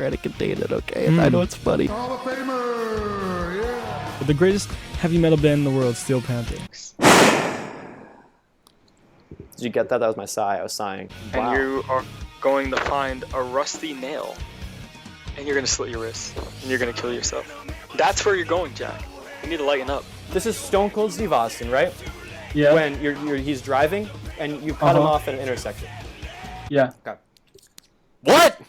trying to contain it, okay? I know it's funny. Hall of Famer, yeah. The greatest heavy metal band in the world, Steel Panther. Did you get that? That was my sigh. I was sighing. Wow. And you are going to find a rusty nail, and you're going to slit your wrist, and you're going to kill yourself. That's where you're going, Jack. You need to lighten up. This is Stone Cold Steve Austin, right? Yeah. When he's driving, and you cut him off at an intersection. Yeah. Okay. What?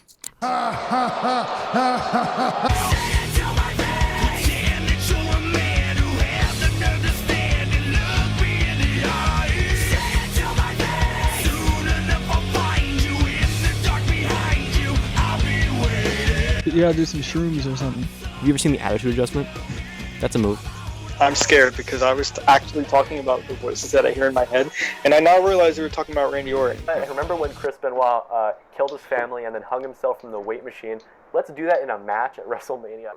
You gotta do some shrooms or something. Have you ever seen the Attitude Adjustment? That's a move. I'm scared because I was actually talking about the voices that I hear in my head, and I now realize we were talking about Randy Orton. Remember when Chris Benoit killed his family and then hung himself from the weight machine? Let's do that in a match at WrestleMania.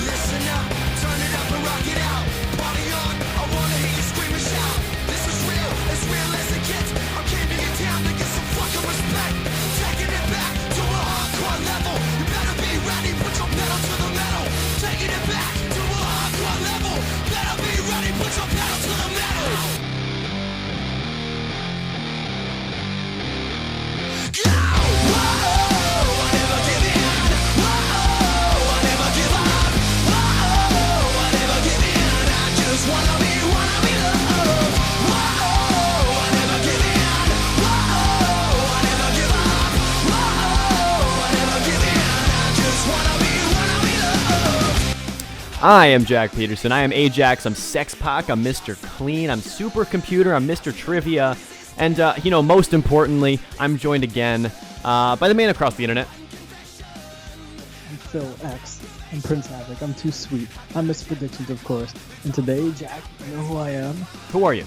Listen up, turn it up and rock it out. Party on, I wanna hear you scream and shout. This is real as it gets. I'm keeping it down to get some fucking respect. Taking it back to a hardcore level. You better be ready, put your pedal to the metal. Taking it back to a hardcore level. Better be ready, put your pedal to the metal. Go! Whoa, I never give in. Whoa, I never give up. Whoa, I never give in. I just wanna be loved. Whoa, I never give in. Whoa, I never give up. Whoa, I never give in. I just wanna be loved. I am Jack Peterson. I am Ajax. I'm Sex Pac. I'm Mr. Clean. I'm Supercomputer. I'm Mr. Trivia. And, most importantly, I'm joined again by the man across the internet. I'm Phil X. I'm Prince Havoc. I'm too sweet. I'm Miss Predictions, of course. And today, Jack, you know who I am? Who are you?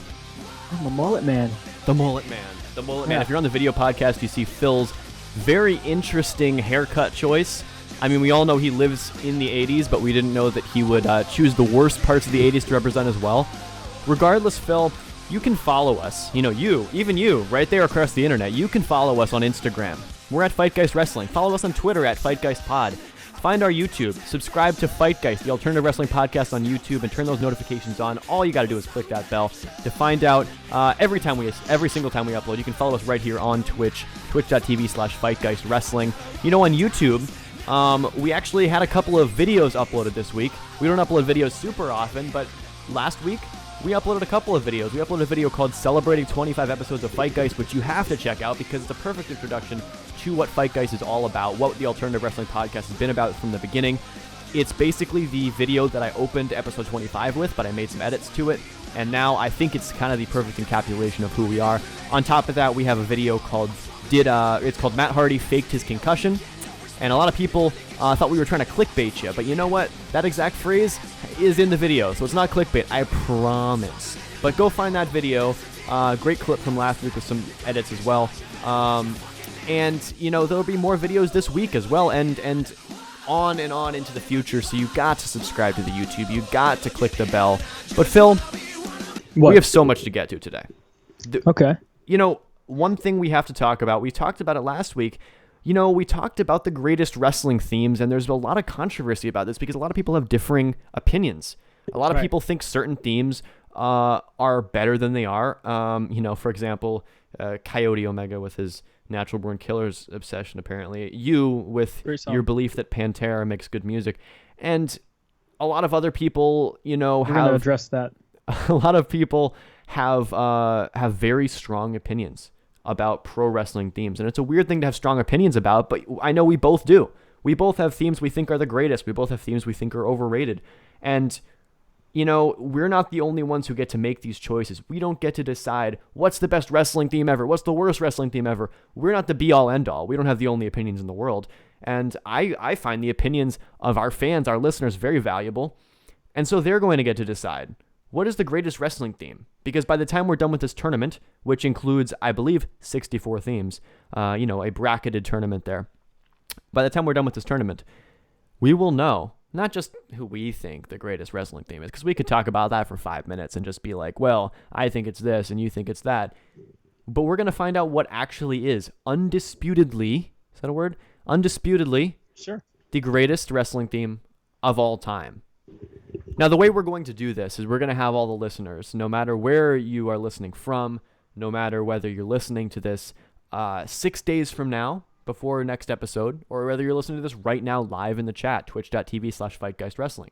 I'm the Mullet Man. The Mullet Man. The Mullet Man. Yeah. If you're on the video podcast, you see Phil's very interesting haircut choice. I mean, we all know he lives in the 80s, but we didn't know that he would choose the worst parts of the 80s to represent as well. Regardless, Phil, you can follow us. Even you, right there across the internet. You can follow us on Instagram. We're at FightGeist Wrestling. Follow us on Twitter at FightGeistPod. Find our YouTube. Subscribe to FightGeist, the alternative wrestling podcast on YouTube, and turn those notifications on. All you got to do is click that bell to find out every single time we upload. You can follow us right here on Twitch, twitch.tv/FightGeist Wrestling. On YouTube, we actually had a couple of videos uploaded this week. We don't upload videos super often, but last week, we uploaded a couple of videos. We uploaded a video called Celebrating 25 Episodes of FightGeist, which you have to check out because it's a perfect introduction to what FightGeist is all about, what the alternative wrestling podcast has been about from the beginning. It's basically the video that I opened episode 25 with, but I made some edits to it, and now I think it's kind of the perfect encapsulation of who we are. On top of that, we have a video called it's called Matt Hardy Faked His Concussion, and a lot of people thought we were trying to clickbait you, but you know what? That exact phrase is in the video, so it's not clickbait, I promise. But go find that video. Great clip from last week with some edits as well. And there'll be more videos this week as well, and on and on into the future, so you got to subscribe to the YouTube. You got to click the bell. But Phil, we have so much to get to today. Okay. One thing we have to talk about, we talked about it last week. We talked about the greatest wrestling themes, and there's a lot of controversy about this because a lot of people have differing opinions. A lot of people think certain themes are better than they are. For example, Coyote Omega with his Natural Born Killers obsession, apparently. You with your belief that Pantera makes good music. And a lot of other people, We're gonna address that. A lot of people have very strong opinions about pro wrestling themes, and it's a weird thing to have strong opinions about, but I know we both do. We both have themes we think are the greatest. We both have themes we think are overrated, and we're not the only ones who get to make these choices. We don't get to decide what's the best wrestling theme ever, what's the worst wrestling theme ever. We're not the be-all end-all. We don't have the only opinions in the world, and I find the opinions of our fans, our listeners, very valuable, and so they're going to get to decide what is the greatest wrestling theme? Because by the time we're done with this tournament, which includes, I believe, 64 themes, a bracketed tournament there. By the time we're done with this tournament, we will know not just who we think the greatest wrestling theme is, because we could talk about that for 5 minutes and just be like, well, I think it's this and you think it's that. but we're going to find out what actually is undisputedly, is that a word? Undisputedly, Sure. the greatest wrestling theme of all time. Now, the way we're going to do this is we're going to have all the listeners, no matter where you are listening from, no matter whether you're listening to this 6 days from now, before next episode, or whether you're listening to this right now live in the chat, twitch.tv/FightGeistWrestling.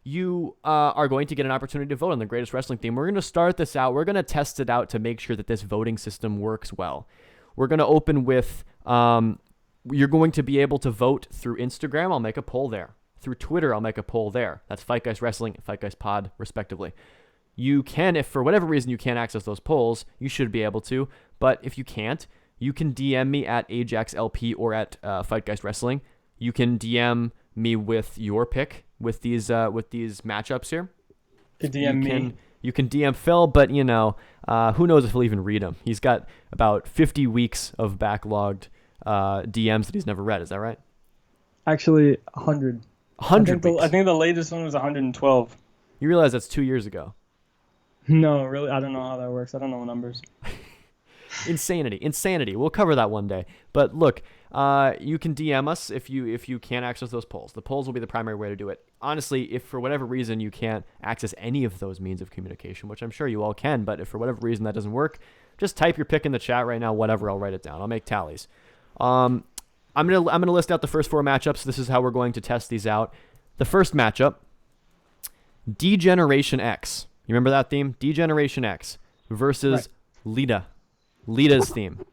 You are going to get an opportunity to vote on the greatest wrestling theme. We're going to start this out. We're going to test it out to make sure that this voting system works well. We're going to open with, you're going to be able to vote through Instagram. I'll make a poll there. Through Twitter, I'll make a poll there. That's FightGeist Wrestling and FightGeist Pod, respectively. You can, if for whatever reason you can't access those polls, you should be able to. But if you can't, you can DM me at AjaxLP or at FightGeist Wrestling. You can DM me with your pick with these matchups here. You can DM me. You can DM Phil, but who knows if he'll even read them. He's got about 50 weeks of backlogged DMs that he's never read. Is that right? Actually, 100. 100 weeks. I think the latest one was 112. You realize that's 2 years ago. No, really, I don't know how that works. I don't know numbers. Insanity. We'll cover that one day. But look, you can DM us if you can't access those polls. The polls will be the primary way to do it. Honestly, if for whatever reason you can't access any of those means of communication, which I'm sure you all can, but if for whatever reason that doesn't work, just type your pick in the chat right now. Whatever, I'll write it down. I'll make tallies. I'm gonna list out the first 4 matchups. This is how we're going to test these out. The first matchup, D-Generation X. You remember that theme? D-Generation X versus Lita. Lita's theme.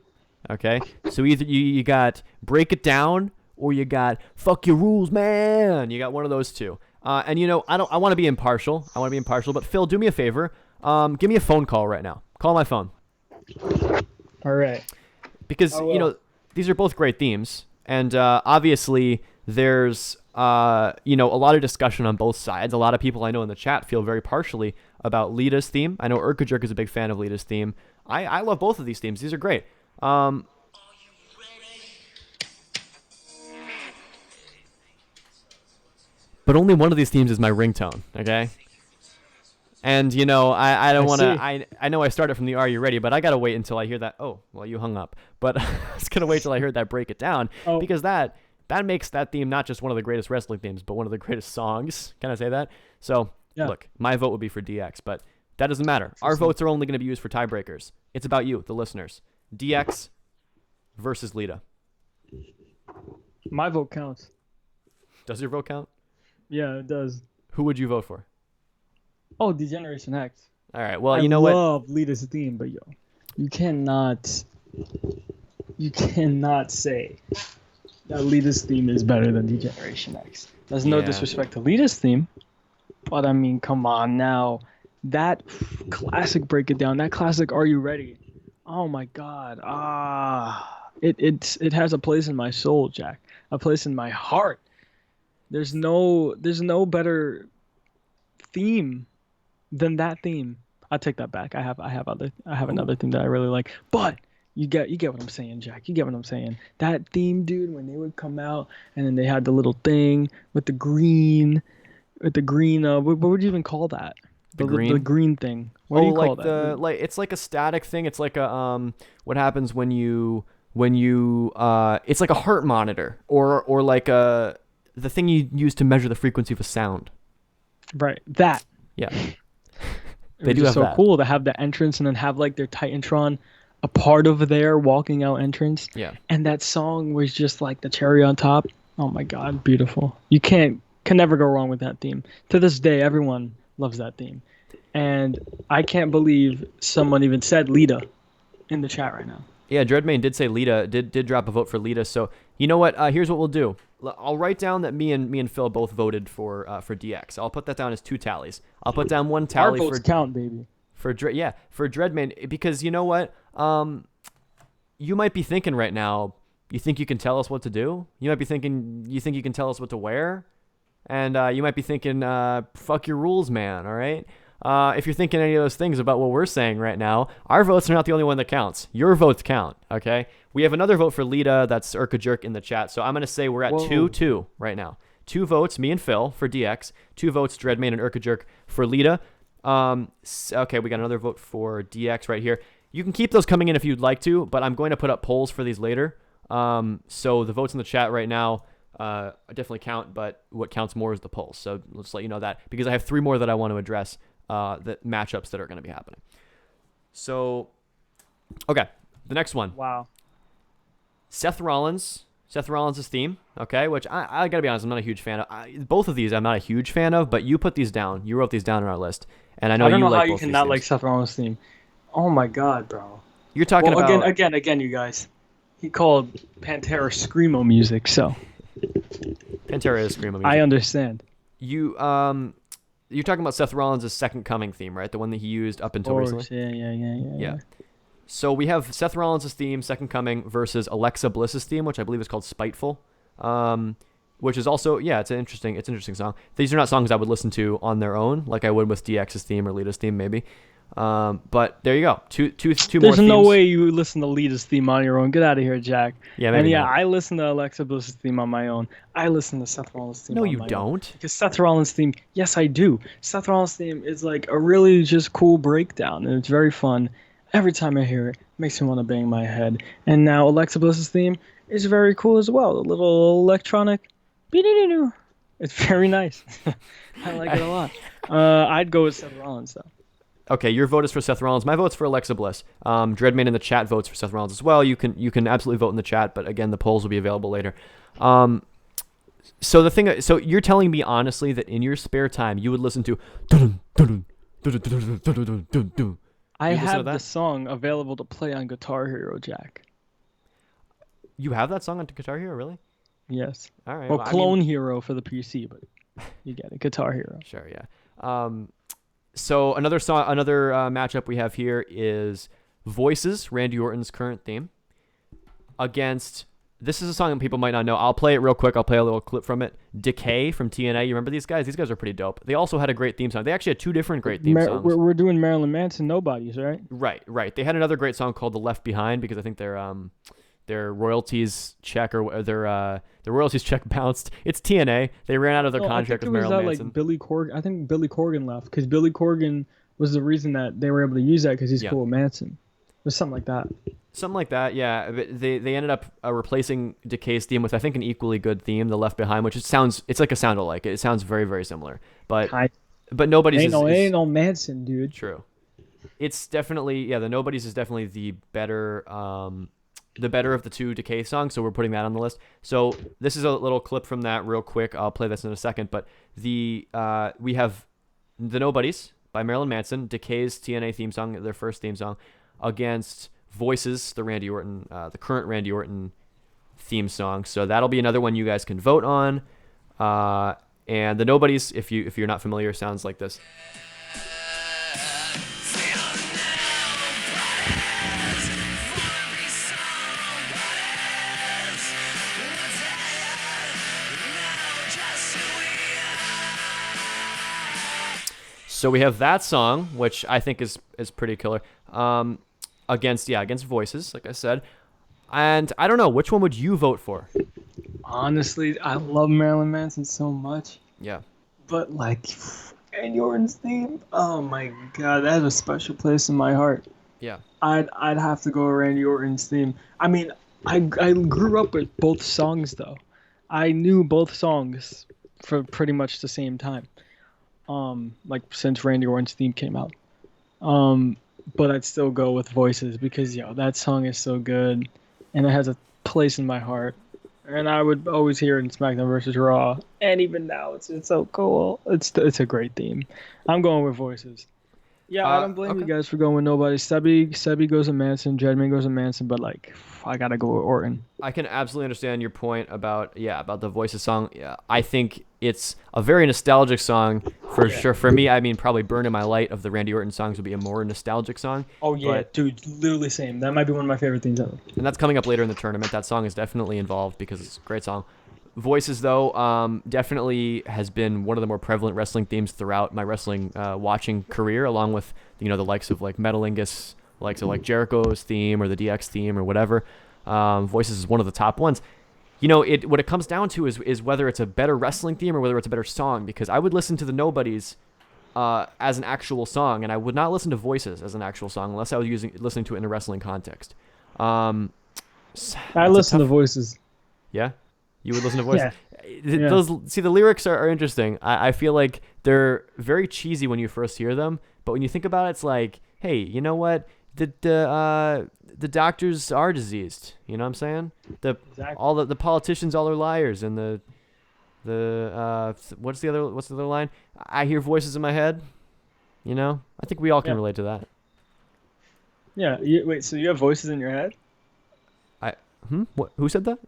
Okay? So either you got Break It Down or you got Fuck Your Rules, Man. You got one of those two. And I want to be impartial. But Phil, do me a favor. Give me a phone call right now. Call my phone. All right. Because, these are both great themes. And obviously there's a lot of discussion on both sides. A lot of people I know in the chat feel very partially about Lita's theme. I know Urka Jerk is a big fan of Lita's theme. I love both of these themes. These are great. But only one of these themes is my ringtone, okay? And, I don't want to... I know I started from the Are You Ready, but I got to wait until I hear that... Oh, well, you hung up. But I was going to wait till I heard that Break It Down, because that makes that theme not just one of the greatest wrestling themes, but one of the greatest songs. Can I say that? So, Look, my vote would be for DX, but that doesn't matter. Our votes are only going to be used for tiebreakers. It's about you, the listeners. DX versus Lita. My vote counts. Does your vote count? Yeah, it does. Who would you vote for? Oh, D-Generation X. All right. Well, I you know what? love Lita's theme, but you cannot say that Lita's theme is better than D-Generation X. There's no disrespect to Lita's theme, but I mean, come on now. That classic Break It Down, that classic Are You Ready? Oh my God. It has a place in my soul, Jack. A place in my heart. There's no better theme than that theme. I take that back. I have another theme that I really like. But you get what I'm saying, Jack. You get what I'm saying. That theme, dude, when they would come out and then they had the little thing with the green what would you even call that? The green thing. What do you call that? It's like a static thing. It's like a what happens when you it's like a heart monitor or like the thing you use to measure the frequency of a sound. Right. That. Yeah. They do have so that. Cool to have the entrance and then have like their Titantron a part of their walking out entrance. Yeah. And that song was just like the cherry on top. Oh my God, beautiful. You can never go wrong with that theme. To this day, everyone loves that theme. And I can't believe someone even said Lita in the chat right now. Yeah, Dreadmain did say Lita, did drop a vote for Lita. So you know what? Here's what we'll do. I'll write down that me and Phil both voted for DX. I'll put that down as 2 tallies. I'll put down 1 tally Our votes count, baby. For Dreadmain, because you know what? You might be thinking right now, you think you can tell us what to do? You might be thinking, you think you can tell us what to wear? And you might be thinking, fuck your rules, man, all right? If you're thinking any of those things about what we're saying right now, our votes are not the only one that counts. Your votes count, okay? We have another vote for Lita. That's Urka Jerk in the chat. So I'm going to say we're at 2-2 right now. 2 votes, me and Phil, for DX. 2 votes, Dreadmain and Urka Jerk for Lita. Okay, we got another vote for DX right here. You can keep those coming in if you'd like to, but I'm going to put up polls for these later. So the votes in the chat right now definitely count, but what counts more is the polls. So let's let you know that, because I have 3 more that I want to address, the matchups that are going to be happening. So, okay, the next one. Wow. Seth Rollins' theme, okay, which I gotta be honest, I'm not a huge fan of. Both of these I'm not a huge fan of, but you put these down. You wrote these down on our list, and I know I don't you know like how you both can these not themes. like Seth Rollins' theme. Oh my god, bro. You're talking about again, you guys. He called Pantera screamo music, so Pantera is screamo music. I understand. You're talking about Seth Rollins' Second Coming theme, right? The one that he used up until recently. Yeah. So we have Seth Rollins' theme, Second Coming, versus Alexa Bliss's theme, which I believe is called Spiteful, which is also, it's an interesting song. These are not songs I would listen to on their own, like I would with DX's theme or Lita's theme, maybe. But there you go. Two more themes. There's no way you listen to Lita's theme on your own. Get out of here, Jack. Yeah, maybe and not. I listen to Alexa Bliss's theme on my own. I listen to Seth Rollins' theme No, on you my own. don't. Because Seth Rollins' theme, yes, I do. Seth Rollins' theme is like a really just cool breakdown, and it's very fun. Every time I hear it, makes me want to bang my head. And now Alexa Bliss's theme is very cool as well. A little electronic. It's very nice. I like it a lot. I'd go with Seth Rollins, though. Okay, your vote is for Seth Rollins. My vote's for Alexa Bliss. Dreadman in the chat votes for Seth Rollins as well. You can absolutely vote in the chat, but again, the polls will be available later. So you're telling me honestly that in your spare time you would listen to I listen to have that? the song available to play on Guitar Hero, Jack. You have that song on Guitar Hero, really? Yes. All right. Well, well, Clone Hero for the PC, but you get it. Guitar Hero. Sure, yeah. So another matchup we have here is Voices, Randy Orton's current theme, against. This is a song that people might not know. I'll play it real quick. I'll play a little clip from it. Decay from TNA. You remember these guys? These guys are pretty dope. They also had a great theme song. They actually had 2 different great theme songs. We're doing Marilyn Manson Nobodies, right? Right. They had another great song called "The Left Behind" because I think their royalties check or their royalties check bounced. It's TNA. They ran out of their contract with Marilyn Manson. Like Billy Corgan. I think Billy Corgan left because Billy Corgan was the reason that they were able to use that because he's cool with Manson. It was something like that. Something like that, yeah. But they ended up replacing Decay's theme with, I think, an equally good theme, "The Left Behind," which it's like a sound alike. It sounds very, very similar. But Nobody's ain't no Manson, dude. True. It's definitely the Nobody's is definitely the better of the 2 Decay songs. So we're putting that on the list. So this is a little clip from that real quick. I'll play this in a second. But we have the Nobody's by Marilyn Manson, Decay's TNA theme song, their first theme song, against Voices, the current Randy Orton theme song. So that'll be another one you guys can vote on. And the Nobody's, if you're not familiar, sounds like this. So we have that song, which I think is pretty killer. Against Voices, like I said. And I don't know, which one would you vote for? Honestly, I love Marilyn Manson so much. Yeah. But like Randy Orton's theme, oh my god, that has a special place in my heart. Yeah. I'd have to go with Randy Orton's theme. I mean, I grew up with both songs though. I knew both songs for pretty much the same time. Like since Randy Orton's theme came out. But I'd still go with Voices because that song is so good and it has a place in my heart. And I would always hear it in SmackDown vs. Raw. And even now it's so cool. It's a great theme. I'm going with Voices. Yeah, I don't blame you guys for going with Nobody. Sebi goes with Manson, Dreadman goes with Manson, but like I gotta go with Orton. I can absolutely understand your point about the Voices song. Yeah, I think it's a very nostalgic song for sure. For me, I mean, probably "Burn in My Light" of the Randy Orton songs would be a more nostalgic song. Oh yeah, dude, literally same. That might be one of my favorite themes ever. And that's coming up later in the tournament. That song is definitely involved because it's a great song. Voices, though, definitely has been one of the more prevalent wrestling themes throughout my wrestling watching career, along with the likes of like Metalingus, likes of like Jericho's theme or the DX theme or whatever. Voices is one of the top ones. What it comes down to is whether it's a better wrestling theme or whether it's a better song. Because I would listen to the Nobodies as an actual song, and I would not listen to Voices as an actual song unless I was listening to it in a wrestling context. I listen to Voices. Yeah, you would listen to Voices. Yeah. The lyrics are interesting. I feel like they're very cheesy when you first hear them, but when you think about it, it's like, hey, you know what? The doctors are diseased. You know what I'm saying? Exactly. All the politicians all are liars, and what's the other line? I hear voices in my head. You know, I think we all can relate to that. Yeah. Wait, so you have voices in your head? What? Who said that?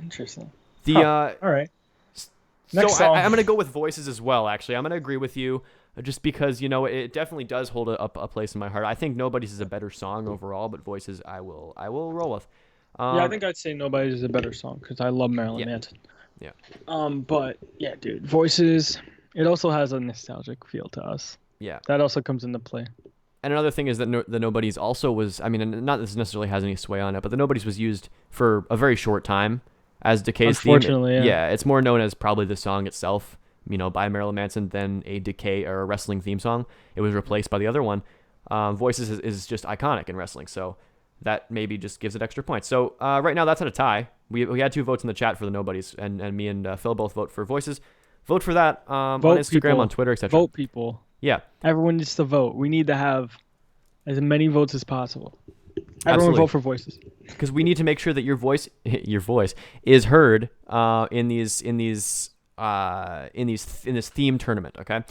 Interesting. All right. So song. I'm gonna go with Voices as well. Actually, I'm gonna agree with you, just because it definitely does hold a place in my heart. I think Nobody's is a better song overall, but Voices I will roll with. I think I'd say Nobody's is a better song because I love Marilyn Manson. Yeah. But yeah, dude, Voices. It also has a nostalgic feel to us. Yeah. That also comes into play. And another thing is that the Nobody's also was, I mean, not that this necessarily has any sway on it, but the Nobody's was used for a very short time as Decay's theme. Unfortunately, yeah. It's more known as probably the song itself, by Marilyn Manson than a Decay or a wrestling theme song. It was replaced by the other one. Voices is just iconic in wrestling, so that maybe just gives it extra points. So right now that's at a tie. We had 2 votes in the chat for the Nobodies, and me and Phil both vote for Voices. Vote for that on Instagram, people. on Twitter, etc. Vote, people. Yeah. Everyone needs to vote. We need to have as many votes as possible. Everyone Absolutely. vote for Voices. Because we need to make sure that your voice is heard in this theme tournament. Okay.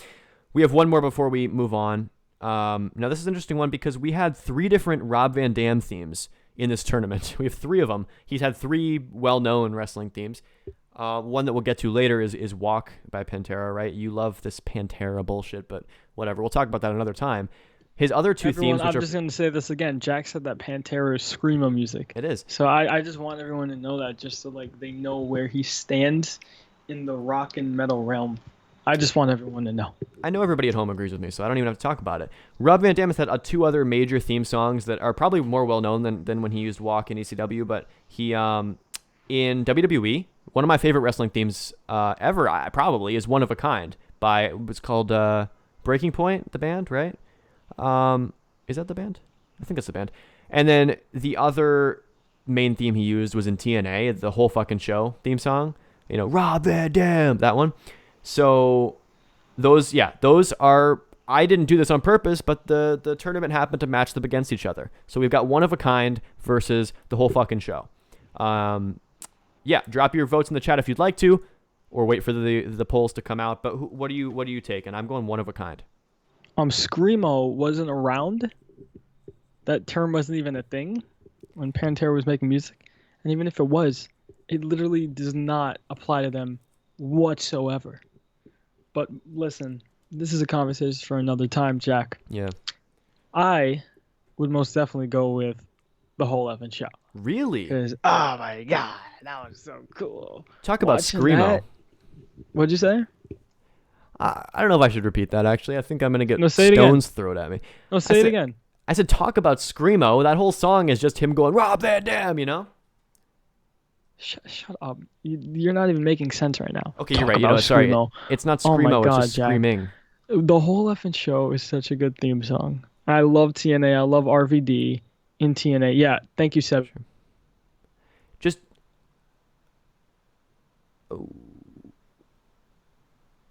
We have one more before we move on. Now this is an interesting one because we had 3 different Rob Van Dam themes in this tournament. We have 3 of them. He's had 3 well-known wrestling themes. One that we'll get to later is Walk by Pantera, right? You love this Pantera bullshit, but whatever. We'll talk about that another time. His other 2 themes, I'm just going to say this again. Jack said that Pantera is screamo music. It is. So I just want everyone to know that, just so they know where he stands in the rock and metal realm. I just want everyone to know. I know everybody at home agrees with me, so I don't even have to talk about it. Rob Van Dam has had 2 other major theme songs that are probably more well-known than when he used Walk in ECW, but he, in WWE, one of my favorite wrestling themes ever, probably, is One of a Kind it's called Breaking Point, the band, right? Is that the band? I think that's the band. And then the other main theme he used was in TNA, the Whole Fucking Show theme song. Rob Van Dam, that one. So those are, I didn't do this on purpose, but the tournament happened to match them against each other. So we've got One of a Kind versus the Whole Fucking Show. Drop your votes in the chat if you'd like to, or wait for the polls to come out. But what do you take? And I'm going One of a Kind. Screamo wasn't around. That term wasn't even a thing when Pantera was making music. And even if it was, it literally does not apply to them whatsoever. But listen, this is a conversation for another time, Jack. Yeah. I would most definitely go with the Whole Effing Show. Really? Because, oh my God, that was so cool. Talk about Screamo. What'd you say? I don't know if I should repeat that, actually. I think I'm going to get stones thrown at me. No, say it again. I said talk about Screamo. That whole song is just him going, Rob Van Dam, Shut up. You're not even making sense right now. Okay, you're right. Sorry. It's not Screamo, oh my God, it's just Jack. screaming. The Whole Effing Show is such a good theme song. I love TNA. I love RVD in TNA. Yeah, thank you, Seb. Sure.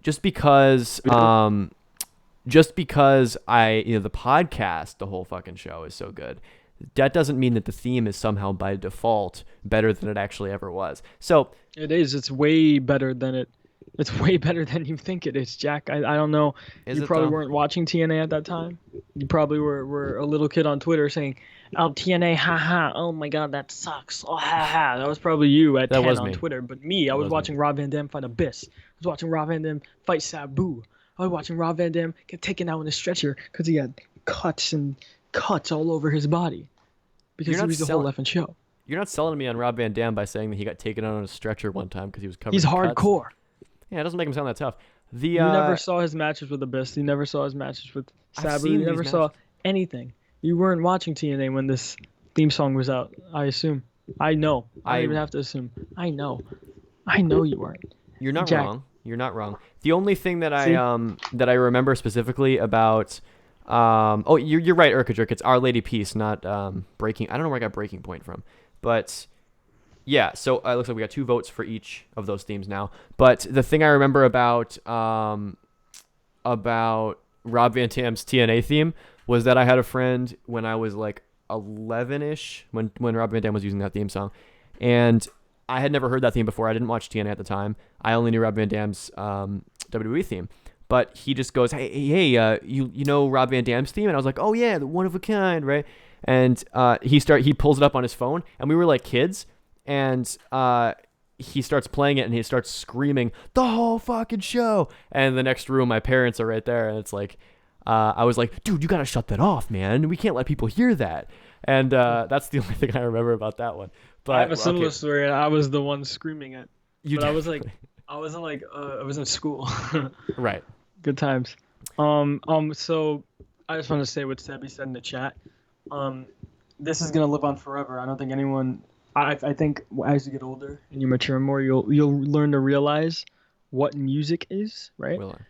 Just because the podcast, the Whole Fucking Show is so good, that doesn't mean that the theme is somehow by default better than it actually ever was. So it is. It's way better than It's way better than you think it is, Jack. I don't know. You probably weren't watching TNA at that time. You probably were a little kid on Twitter saying, "Oh, TNA, haha. Oh my God, that sucks. Oh, haha." That was probably you at 10 on Twitter. But me, I was watching Rob Van Dam fight Abyss. I was watching Rob Van Dam fight Sabu. I was watching Rob Van Dam get taken out in a stretcher because he had cuts all over his body because he was the Whole Effing Show. You're not selling me on Rob Van Dam by saying that he got taken out on a stretcher one time because he was covered He's in hardcore. Cuts. Yeah, it doesn't make him sound that tough. You never saw his matches with Abyss. You never saw his matches with Sabu. You never saw anything. You weren't watching TNA when this theme song was out, I assume. I know. I don't even have to assume. I know you weren't. You're not Jack, wrong. You're not wrong. The only thing that See? I remember specifically about you're right, Urkadrick. It's Our Lady Peace, not Breaking. I don't know where I got Breaking Point from, but yeah. So it looks like we got 2 votes for each of those themes now. But the thing I remember about Rob Van Dam's TNA theme was that I had a friend when I was like 11ish when Rob Van Dam was using that theme song, and I had never heard that theme before. I didn't watch TNA at the time. I only knew Rob Van Dam's WWE theme. But he just goes, hey, you know Rob Van Dam's theme? And I was like, oh yeah, the one of a kind, right? And he pulls it up on his phone, and we were like kids, and he starts playing it, and he starts screaming the whole fucking show. And in the next room, my parents are right there, and it's like, I was like, dude, you gotta shut that off, man. We can't let people hear that. And that's the only thing I remember about that one. But I have a similar story, and I was the one screaming it. You But I definitely- was I was in school. right. Good times. So I just want to say what Sebby said in the chat. This is gonna live on forever. I don't think anyone. I think as you get older and you mature more, you'll learn to realize what music is, right? Will I?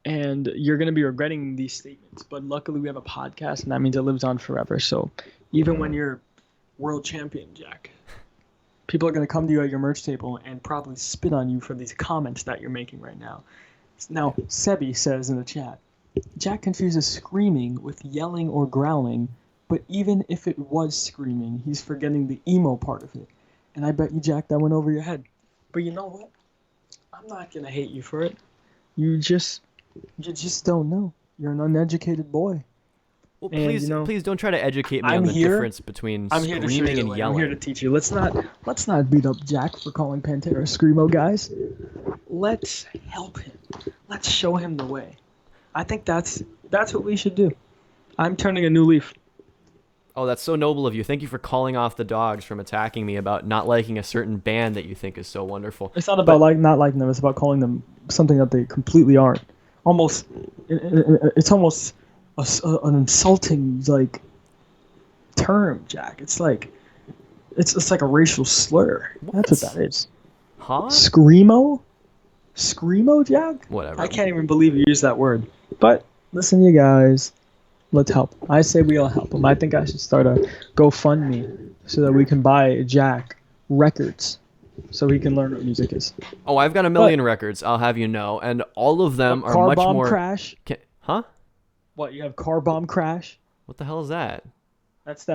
And you're gonna be regretting these statements. But luckily, we have a podcast, and that means it lives on forever. So even when you're world champion, Jack, people are gonna come to you at your merch table and probably spit on you for these comments that you're making right now. Now, Sebi says in the chat, Jack confuses screaming with yelling or growling, but even if it was screaming, he's forgetting the emo part of it. And I bet you, Jack, that went over your head. But you know what? I'm not going to hate you for it. You just don't know. You're an uneducated boy. Well, And, please, you know, please don't try to educate me I'm on the here- difference between I'm here to show screaming you the and way. yelling. I'm here to teach you. Let's not beat up Jack for calling Pantera screamo, guys. Let's help him. Let's show him the way. I think that's what we should do. I'm turning a new leaf. Oh, that's so noble of you. Thank you for calling off the dogs from attacking me about not liking a certain band that you think is so wonderful. It's not about not liking them. It's about calling them something that they completely aren't. It's almost an insulting term, Jack. It's like a racial slur. That's what that is. Huh? Screamo, Jack. Whatever. I can't even believe you used that word. But listen, you guys, let's help. I say we all help him. I think I should start a GoFundMe so that we can buy Jack records so he can learn what music is. Oh, I've got a million records, I'll have you know, and all of them are Car much bomb more... crash. Huh? What, you have car bomb crash? What the hell is that? That's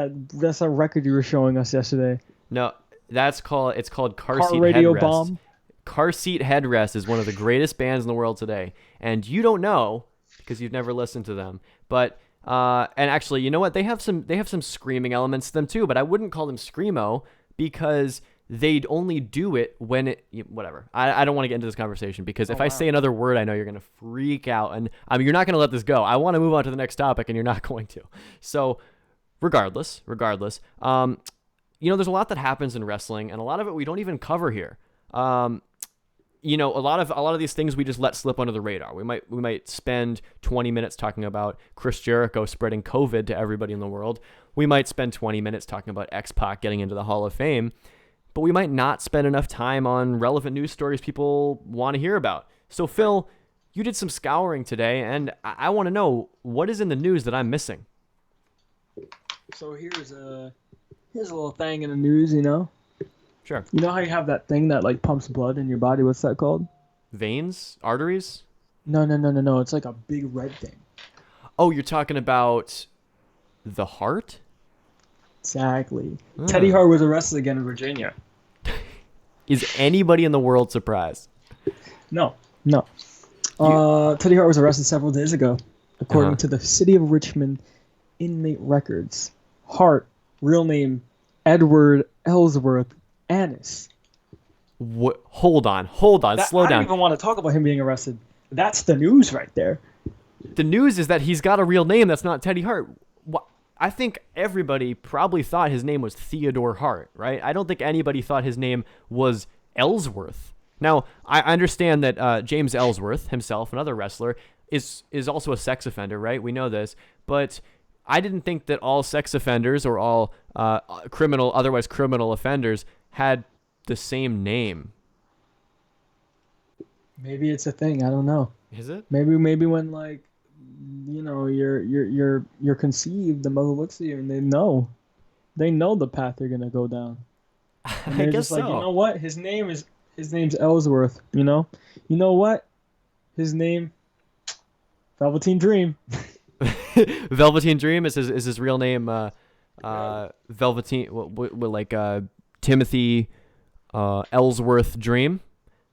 a record you were showing us yesterday. No, it's called Car Car Seat radio Headrest. bomb. Car Seat Headrest is one of the greatest bands in the world today, and you don't know because you've never listened to them. But and actually, you know what? They have some screaming elements to them too, but I wouldn't call them screamo because they'd only do it when it whatever. I don't want to get into this conversation because if I say another word, I know you're gonna freak out, and you're not gonna let this go. I want to move on to the next topic, and you're not going to. So, regardless, there's a lot that happens in wrestling, and a lot of it we don't even cover here. A lot of these things we just let slip under the radar. We might spend 20 minutes talking about Chris Jericho spreading COVID to everybody in the world. We might spend 20 minutes talking about X-Pac getting into the Hall of Fame, but we might not spend enough time on relevant news stories people want to hear about. So Phil, you did some scouring today, and I want to know what is in the news that I'm missing. So here's a little thing in the news, you know. Sure. You know how you have that thing that pumps blood in your body? What's that called? Veins? Arteries? No. It's like a big red thing. Oh, you're talking about the heart? Exactly. Teddy Hart was arrested again in Virginia. Is anybody in the world surprised? No. Teddy Hart was arrested several days ago, according to the City of Richmond inmate records. Hart, real name Edward Ellsworth Annis. What? Hold on. Slow I down. don't even want to talk about him being arrested. That's the news right there. The news is that he's got a real name that's not Teddy Hart. I think everybody probably thought his name was Theodore Hart, right? I don't think anybody thought his name was Ellsworth. Now, I understand that James Ellsworth himself, another wrestler, is also a sex offender, right? We know this. But I didn't think that all sex offenders or all otherwise criminal offenders had the same name. Maybe it's a thing. I don't know. Is it? Maybe when like, you're conceived, the mother looks at you and they know the path you're gonna go down. And I they're guess just like, you know so. what? His name's Ellsworth. You know what? His name, Velveteen Dream. Velveteen Dream is his real name. Velveteen, like Timothy Ellsworth Dream,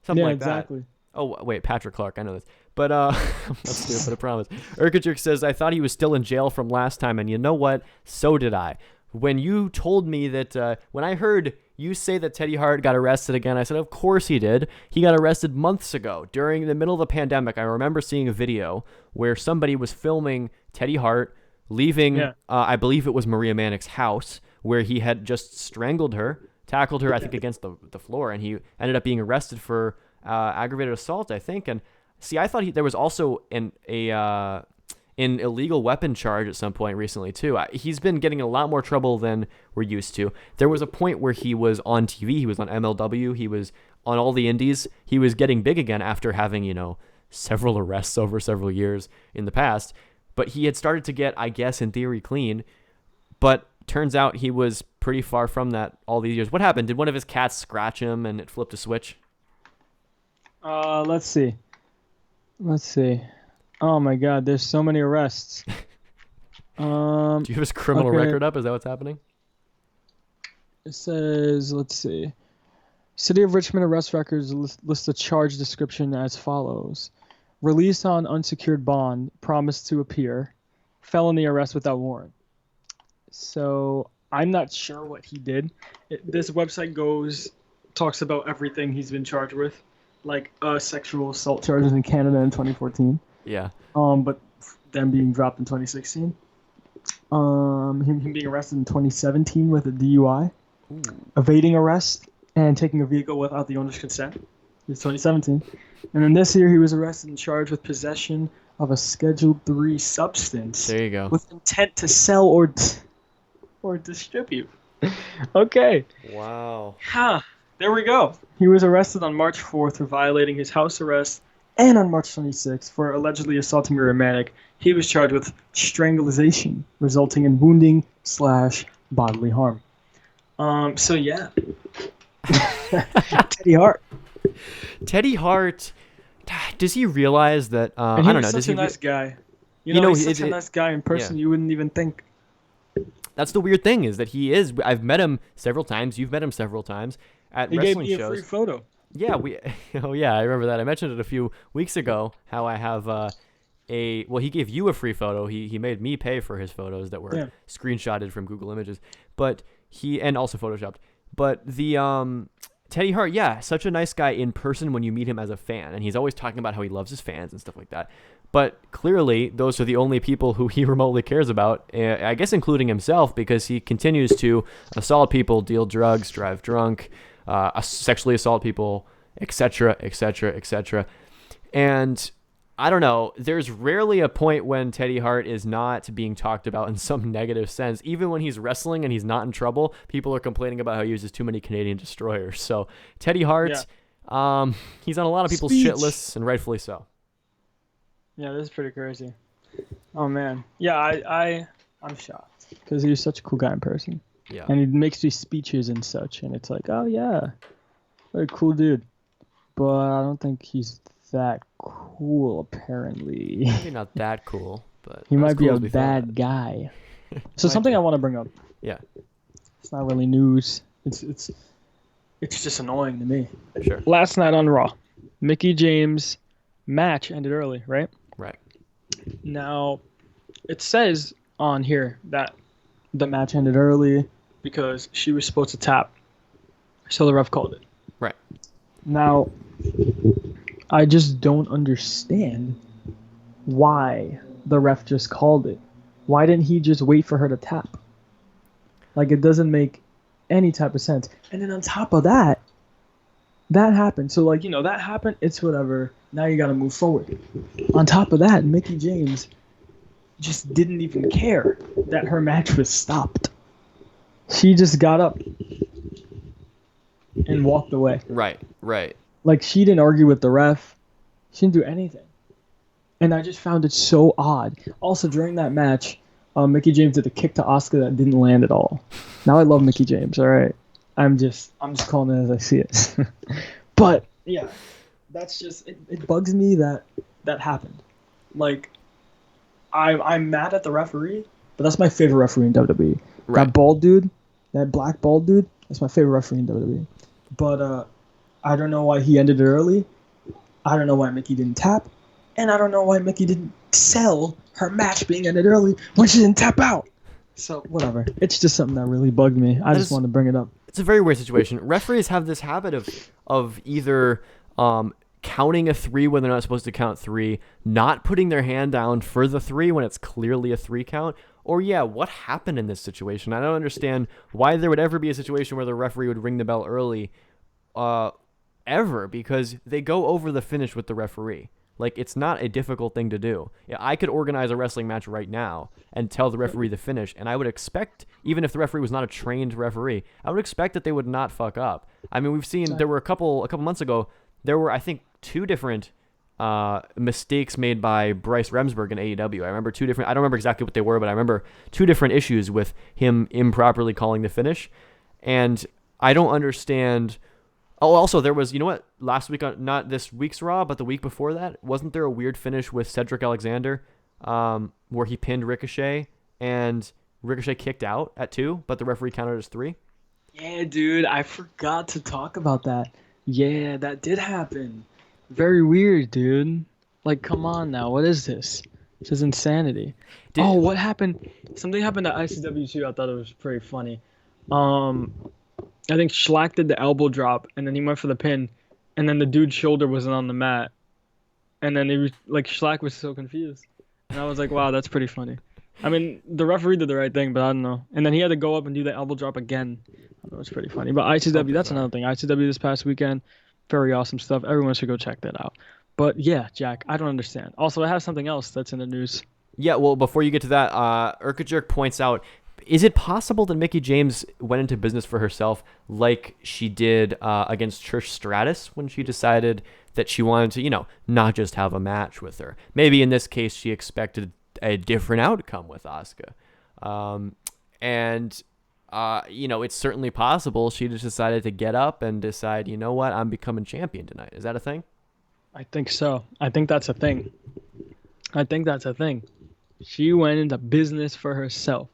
something Yeah, like exactly. that. Oh wait, Patrick Clark, I know this, but I'm not stupid, I promise. Urkajuk says, I thought he was still in jail from last time, and you know what? So did I. When you told me that, when I heard you say that Teddy Hart got arrested again, I said, of course he did. He got arrested months ago during the middle of the pandemic. I remember seeing a video where somebody was filming Teddy Hart leaving, I believe it was Maria Manick's house, where he had just strangled her, tackled her, I think, against the floor, and he ended up being arrested for aggravated assault, I think. And see, I thought there was also an illegal weapon charge at some point recently too. He's been getting in a lot more trouble than we're used to. There was a point where he was on TV, he was on MLW, he was on all the indies. He was getting big again after having, several arrests over several years in the past. But he had started to get, I guess, in theory, clean. But turns out he was pretty far from that all these years. What happened? Did one of his cats scratch him and it flipped a switch? Let's see. Oh my God, there's so many arrests. Do you have his criminal record up? Is that what's happening? It says, let's see. City of Richmond arrest records list the charge description as follows. Released on unsecured bond, promised to appear, felony arrest without warrant. So I'm not sure what he did. This website talks about everything he's been charged with, like sexual assault charges in Canada in 2014. Yeah. But them being dropped in 2016. Him being arrested in 2017 with a DUI, evading arrest, and taking a vehicle without the owner's consent. It's 2017. And then this year he was arrested and charged with possession of a Schedule 3 substance. There you go. With intent to sell or distribute. Okay. Wow. There we go. He was arrested on March 4th for violating his house arrest, and on March 26th for allegedly assaulting Maria Manick. He was charged with strangulation, resulting in wounding / bodily harm. So yeah. Teddy Hart. Teddy Hart, does he realize that? I And don't know. He's Does such he? a nice guy. He's such a nice guy in person. Yeah. You wouldn't even think. That's the weird thing is that he is. I've met him several times. You've met him several times at He gave wrestling me a shows. free photo. Yeah, Oh yeah, I remember that. I mentioned it a few weeks ago. How I have he gave you a free photo. He made me pay for his photos that were screenshotted from Google Images, and also photoshopped. But the Teddy Hart, yeah, such a nice guy in person when you meet him as a fan, and he's always talking about how he loves his fans and stuff like that. But clearly, those are the only people who he remotely cares about, I guess including himself, because he continues to assault people, deal drugs, drive drunk, sexually assault people, etc., etc., etc. And I don't know, there's rarely a point when Teddy Hart is not being talked about in some negative sense. Even when he's wrestling and he's not in trouble, people are complaining about how he uses too many Canadian destroyers. So Teddy Hart, he's on a lot of people's shit lists, and rightfully so. Yeah, this is pretty crazy. Oh man. Yeah, I'm shocked because he's such a cool guy in person. Yeah. And he makes these speeches and such, and it's like, oh yeah, very cool dude. But I don't think he's that cool, apparently. Maybe not that cool, but He might be cool a as we bad thought. guy. So something I want to bring up. Yeah, It's not really news. It's just annoying to me. sure. Last night on Raw, Mickie James match ended early, right? Right. Now, it says on here that the match ended early because she was supposed to tap. So the ref called it. Right. Now, I just don't understand why the ref just called it. Why didn't he just wait for her to tap? Like, it doesn't make any type of sense. And then on top of that, that happened. So, like, that happened. It's whatever. Now you got to move forward. On top of that, Mickie James just didn't even care that her match was stopped. She just got up and walked away. Right. Like, she didn't argue with the ref. She didn't do anything. And I just found it so odd. Also, during that match, Mickie James did a kick to Asuka that didn't land at all. Now I love Mickie James, all right? I'm just calling it as I see it. But, yeah, that's just... It bugs me that happened. Like, I'm mad at the referee, but that's my favorite referee in WWE. Right. That bald dude, that black bald dude, that's my favorite referee in WWE. But I don't know why he ended it early. I don't know why Mickie didn't tap. And I don't know why Mickie didn't sell her match being ended early when she didn't tap out. So, whatever. It's just something that really bugged me. I just wanted to bring it up. It's a very weird situation. Referees have this habit of either counting a 3 when they're not supposed to count 3, not putting their hand down for the 3 when it's clearly a 3 count, or what happened in this situation? I don't understand why there would ever be a situation where the referee would ring the bell early, ever, because they go over the finish with the referee. Like, it's not a difficult thing to do. Yeah, I could organize a wrestling match right now and tell the referee the finish, and I would expect, even if the referee was not a trained referee, I would expect that they would not fuck up. I mean, we've seen, there were a couple months ago, there were, I think, 2 different mistakes made by Bryce Remsburg in AEW. I remember 2 different, I don't remember exactly what they were, but I remember 2 different issues with him improperly calling the finish, and I don't understand... Oh, also, there was, you know what, last week, not this week's Raw, but the week before that, wasn't there a weird finish with Cedric Alexander where he pinned Ricochet and Ricochet kicked out at 2, but the referee counted as 3? Yeah, dude, I forgot to talk about that. Yeah, that did happen. Very weird, dude. Like, come on now, what is this? This is insanity. What happened? Something happened at ICW too. I thought it was pretty funny. I think Schlack did the elbow drop, and then he went for the pin, and then the dude's shoulder wasn't on the mat, and then Schlack was so confused, and I was like, wow, that's pretty funny. I mean, the referee did the right thing, but I don't know. And then he had to go up and do the elbow drop again. I know, it's pretty funny. But ICW, that's another thing. ICW this past weekend, very awesome stuff. Everyone should go check that out. But yeah, Jack, I don't understand. Also, I have something else that's in the news. Yeah, well, before you get to that, Urkajerk points out, is it possible that Mickie James went into business for herself like she did against Trish Stratus when she decided that she wanted to, not just have a match with her? Maybe in this case she expected a different outcome with Asuka. It's certainly possible she just decided to get up and decide, you know what, I'm becoming champion tonight. Is that a thing? I think so. I think that's a thing. She went into business for herself.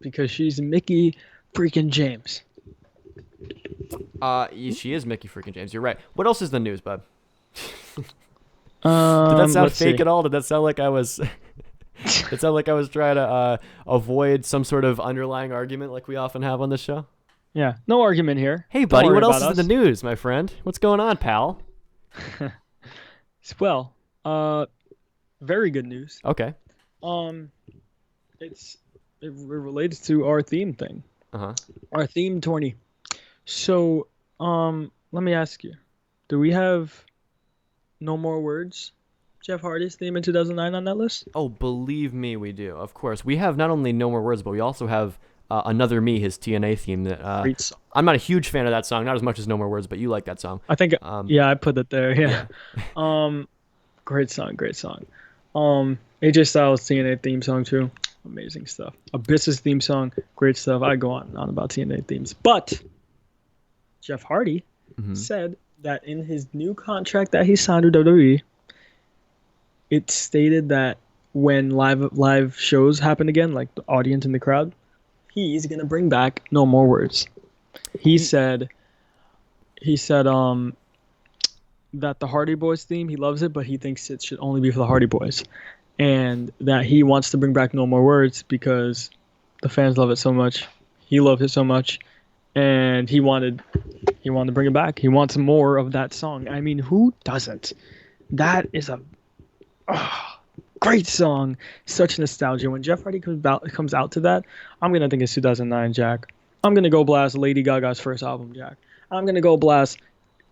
Because she's Mickie freaking James. She is Mickie freaking James. You're right. What else is the news, bud? Did that sound fake at all? Did that sound like I was? It sounded like I was trying to avoid some sort of underlying argument, like we often have on this show. Yeah, no argument here. Hey, buddy, what else is in the news, my friend? What's going on, pal? Well, very good news. Okay. It relates to our theme thing. Our theme tourney. So, let me ask you, do we have No More Words, Jeff Hardy's theme in 2009 on that list? Oh, believe me, we do. Of course, we have not only No More Words, but we also have Another Me, his TNA theme. That great song. I'm not a huge fan of that song, not as much as No More Words, but you like that song. I think, I put it there. Yeah. Great song. AJ Styles TNA theme song too. Amazing stuff. Abyss's theme song, great stuff. I go on and on about TNA themes. But Jeff Hardy said that in his new contract that he signed with WWE, it stated that when live shows happen again, like the audience in the crowd, he's gonna bring back No More Words. He said that the Hardy Boys theme, he loves it, but he thinks it should only be for the Hardy Boys. And that he wants to bring back No More Words because the fans love it so much. He loved it so much. And he wanted to bring it back. He wants more of that song. I mean, who doesn't? That is a great song. Such nostalgia. When Jeff Hardy comes out to that, I'm going to think it's 2009, Jack. I'm going to go blast Lady Gaga's first album, Jack. I'm going to go blast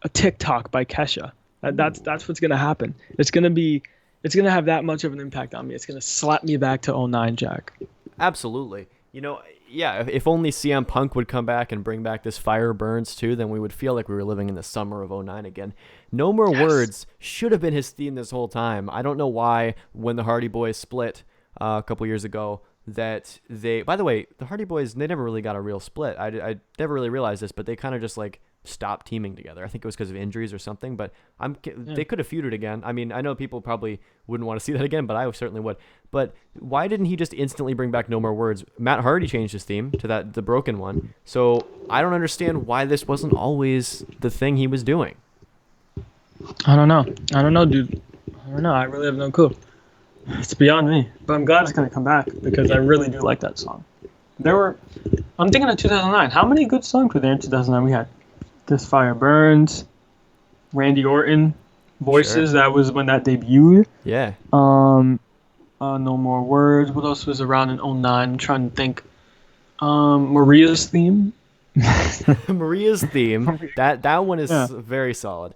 a TikTok by Kesha. That's what's going to happen. It's going to have that much of an impact on me. It's going to slap me back to 2009, Jack. Absolutely. yeah, if only CM Punk would come back and bring back this Fire Burns too, then we would feel like we were living in the summer of '09 again. No More Words should have been his theme this whole time. I don't know why when the Hardy Boys split a couple years ago that they, by the way, the Hardy Boys, they never really got a real split. I never really realized this, but they kind of just like stopped teaming together. I think it was because of injuries or something, but they could have feuded again. I mean, I know people probably wouldn't want to see that again, but I certainly would. But why didn't he just instantly bring back No More Words? Matt Hardy changed his theme to the broken one. So I don't understand why this wasn't always the thing he was doing. I don't know, dude. I don't know. I really have no clue. It's beyond me. But I'm glad it's gonna come back because I really do like that song. I'm thinking of 2009. How many good songs were there in 2009? We had This Fire Burns, Randy Orton, Voices. Sure. That was when that debuted. Yeah. No More Words. What else was around in 2009? I'm trying to think. Maria's theme. Maria's theme. That one is very solid.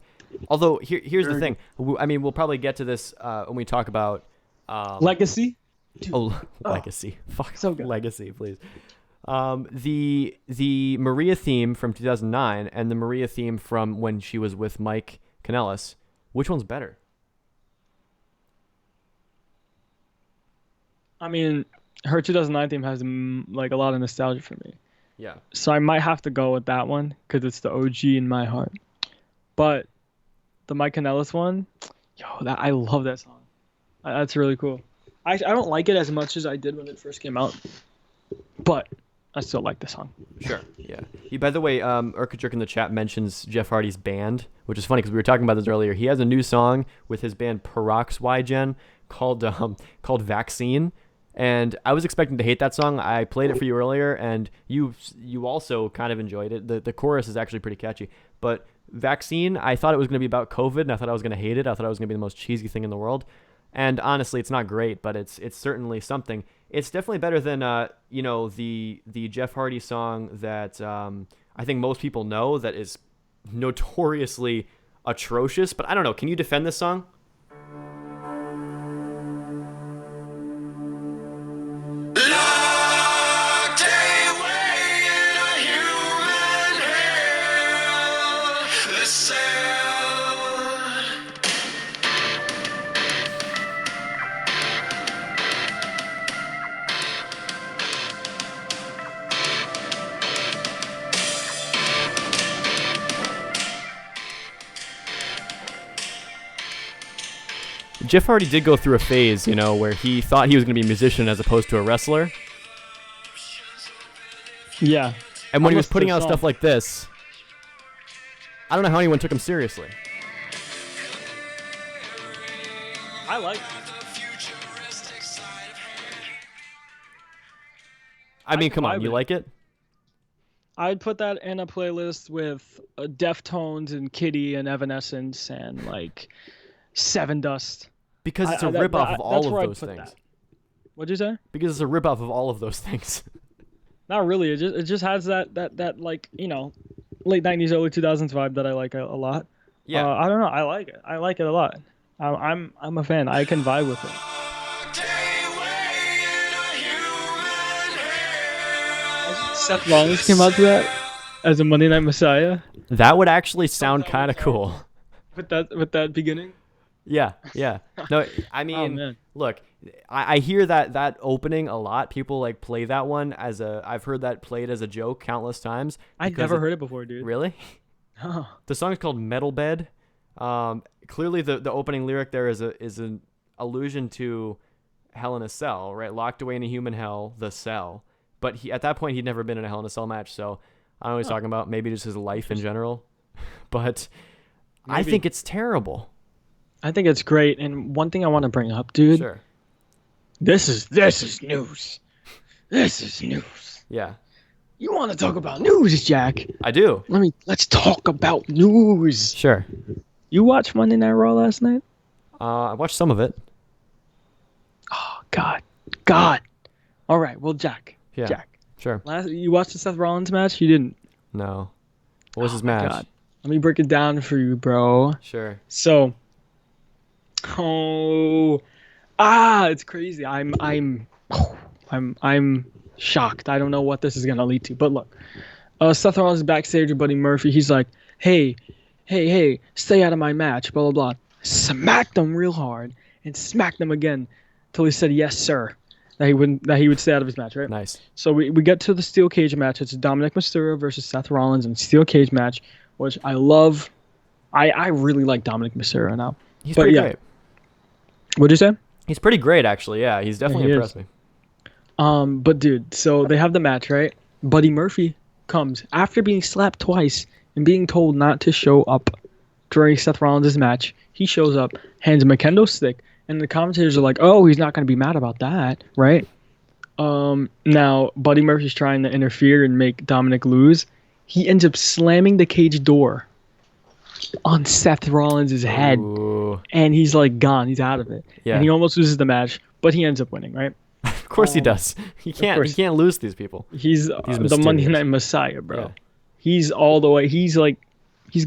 Although here's the thing. I mean, we'll probably get to this when we talk about Legacy. Dude. Legacy. Fuck. So good. Legacy, please. The Maria theme from 2009 and the Maria theme from when she was with Mike Kanellis. Which one's better? I mean, her 2009 theme has like a lot of nostalgia for me. Yeah. So I might have to go with that one because it's the OG in my heart. But the Mike Kanellis one, I love that song. That's really cool. I don't like it as much as I did when it first came out, but I still like the song. Sure. Yeah. By the way, Urka Jerk in the chat mentions Jeff Hardy's band, which is funny because we were talking about this earlier. He has a new song with his band Peroxygen called Vaccine. And I was expecting to hate that song. I played it for you earlier, and you also kind of enjoyed it. The chorus is actually pretty catchy. But Vaccine, I thought it was going to be about COVID, and I thought I was going to hate it. I thought it was going to be the most cheesy thing in the world. And honestly, it's not great, but it's certainly something. It's definitely better than the Jeff Hardy song that I think most people know that is notoriously atrocious. But I don't know. Can you defend this song? Jeff Hardy did go through a phase, where he thought he was going to be a musician as opposed to a wrestler. Yeah. And when he was putting out stuff like this, I don't know how anyone took him seriously. I like it. I mean, come on, you like it? I'd put that in a playlist with Deftones and Kitty and Evanescence and like Seven Dust. Because it's a ripoff of all of those things. What'd you say? Because it's a ripoff of all of those things. Not really. It just has that like late 90s, early 2000s vibe that I like a lot. Yeah. I don't know. I like it. I like it a lot. I'm a fan. I can vibe with it. Seth Rollins came out to that as a Monday Night Messiah. That would actually sound kind of cool. With that beginning. Yeah. No, I mean, look, I hear that opening a lot. People like play that one I've heard that played as a joke countless times. I never heard it before, dude. Really? Oh. The song is called Metal Bed. Clearly the opening lyric there is an allusion to Hell in a Cell, right? Locked away in a human hell, the cell. But at that point, he'd never been in a Hell in a Cell match, so I don't know what he's talking about. Maybe just his life in general. But maybe. I think it's terrible. I think it's great. And one thing I want to bring up, dude. Sure. This is news. This is news. Yeah. You want to talk about news, Jack? I do. Let's talk about news. Sure. You watched Monday Night Raw last night? I watched some of it. Oh, God. All right. Well, Jack. Yeah. Jack. Sure. You watched the Seth Rollins match? You didn't? No. What was his match? God. Let me break it down for you, bro. Sure. So, it's crazy. I'm shocked. I don't know what this is gonna lead to. But look, Seth Rollins is backstage with Buddy Murphy. He's like, hey, stay out of my match, blah, blah, blah. Smacked him real hard and smacked him again till he said, yes, sir, that he would stay out of his match, right? Nice. So we get to the steel cage match. It's Dominic Mysterio versus Seth Rollins in steel cage match, which I love. I really like Dominic Mysterio now. He's pretty great. What'd you say? He's pretty great, actually. Yeah, he's definitely impressed me. But dude, so they have the match, right? Buddy Murphy comes after being slapped twice and being told not to show up during Seth Rollins' match. He shows up, hands him a kendo stick, and the commentators are like, "Oh, he's not going to be mad about that, right?" Now Buddy Murphy's trying to interfere and make Dominic lose. He ends up slamming the cage door on Seth Rollins' head, and he's like gone. He's out of it, and he almost loses the match, but he ends up winning, right? Of course he does. He can't lose these people. He's the Monday Night Messiah, bro. Yeah. He's all the way. He's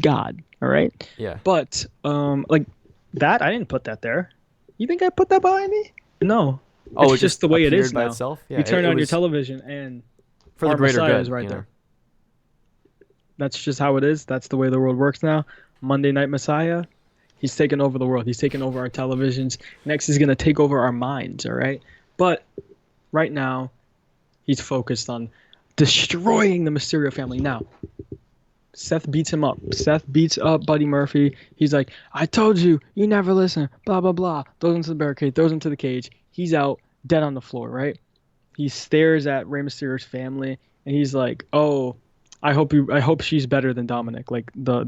God. All right. Yeah. But like that, I didn't put that there. You think I put that behind me? No. Oh, it's just the way it is by now. Itself? Yeah, you turn on your television and for the greater Messiah good, is right there. That's just how it is. That's the way the world works now. Monday Night Messiah. He's taking over the world. He's taking over our televisions. Next, he's gonna take over our minds. All right. But right now, he's focused on destroying the Mysterio family. Now, Seth beats him up. Seth beats up Buddy Murphy. He's like, I told you, you never listen. Blah, blah, blah. Throws him to the barricade, throws him to the cage. He's out, dead on the floor, right? He stares at Rey Mysterio's family, and he's like, oh, I hope she's better than Dominic. Like the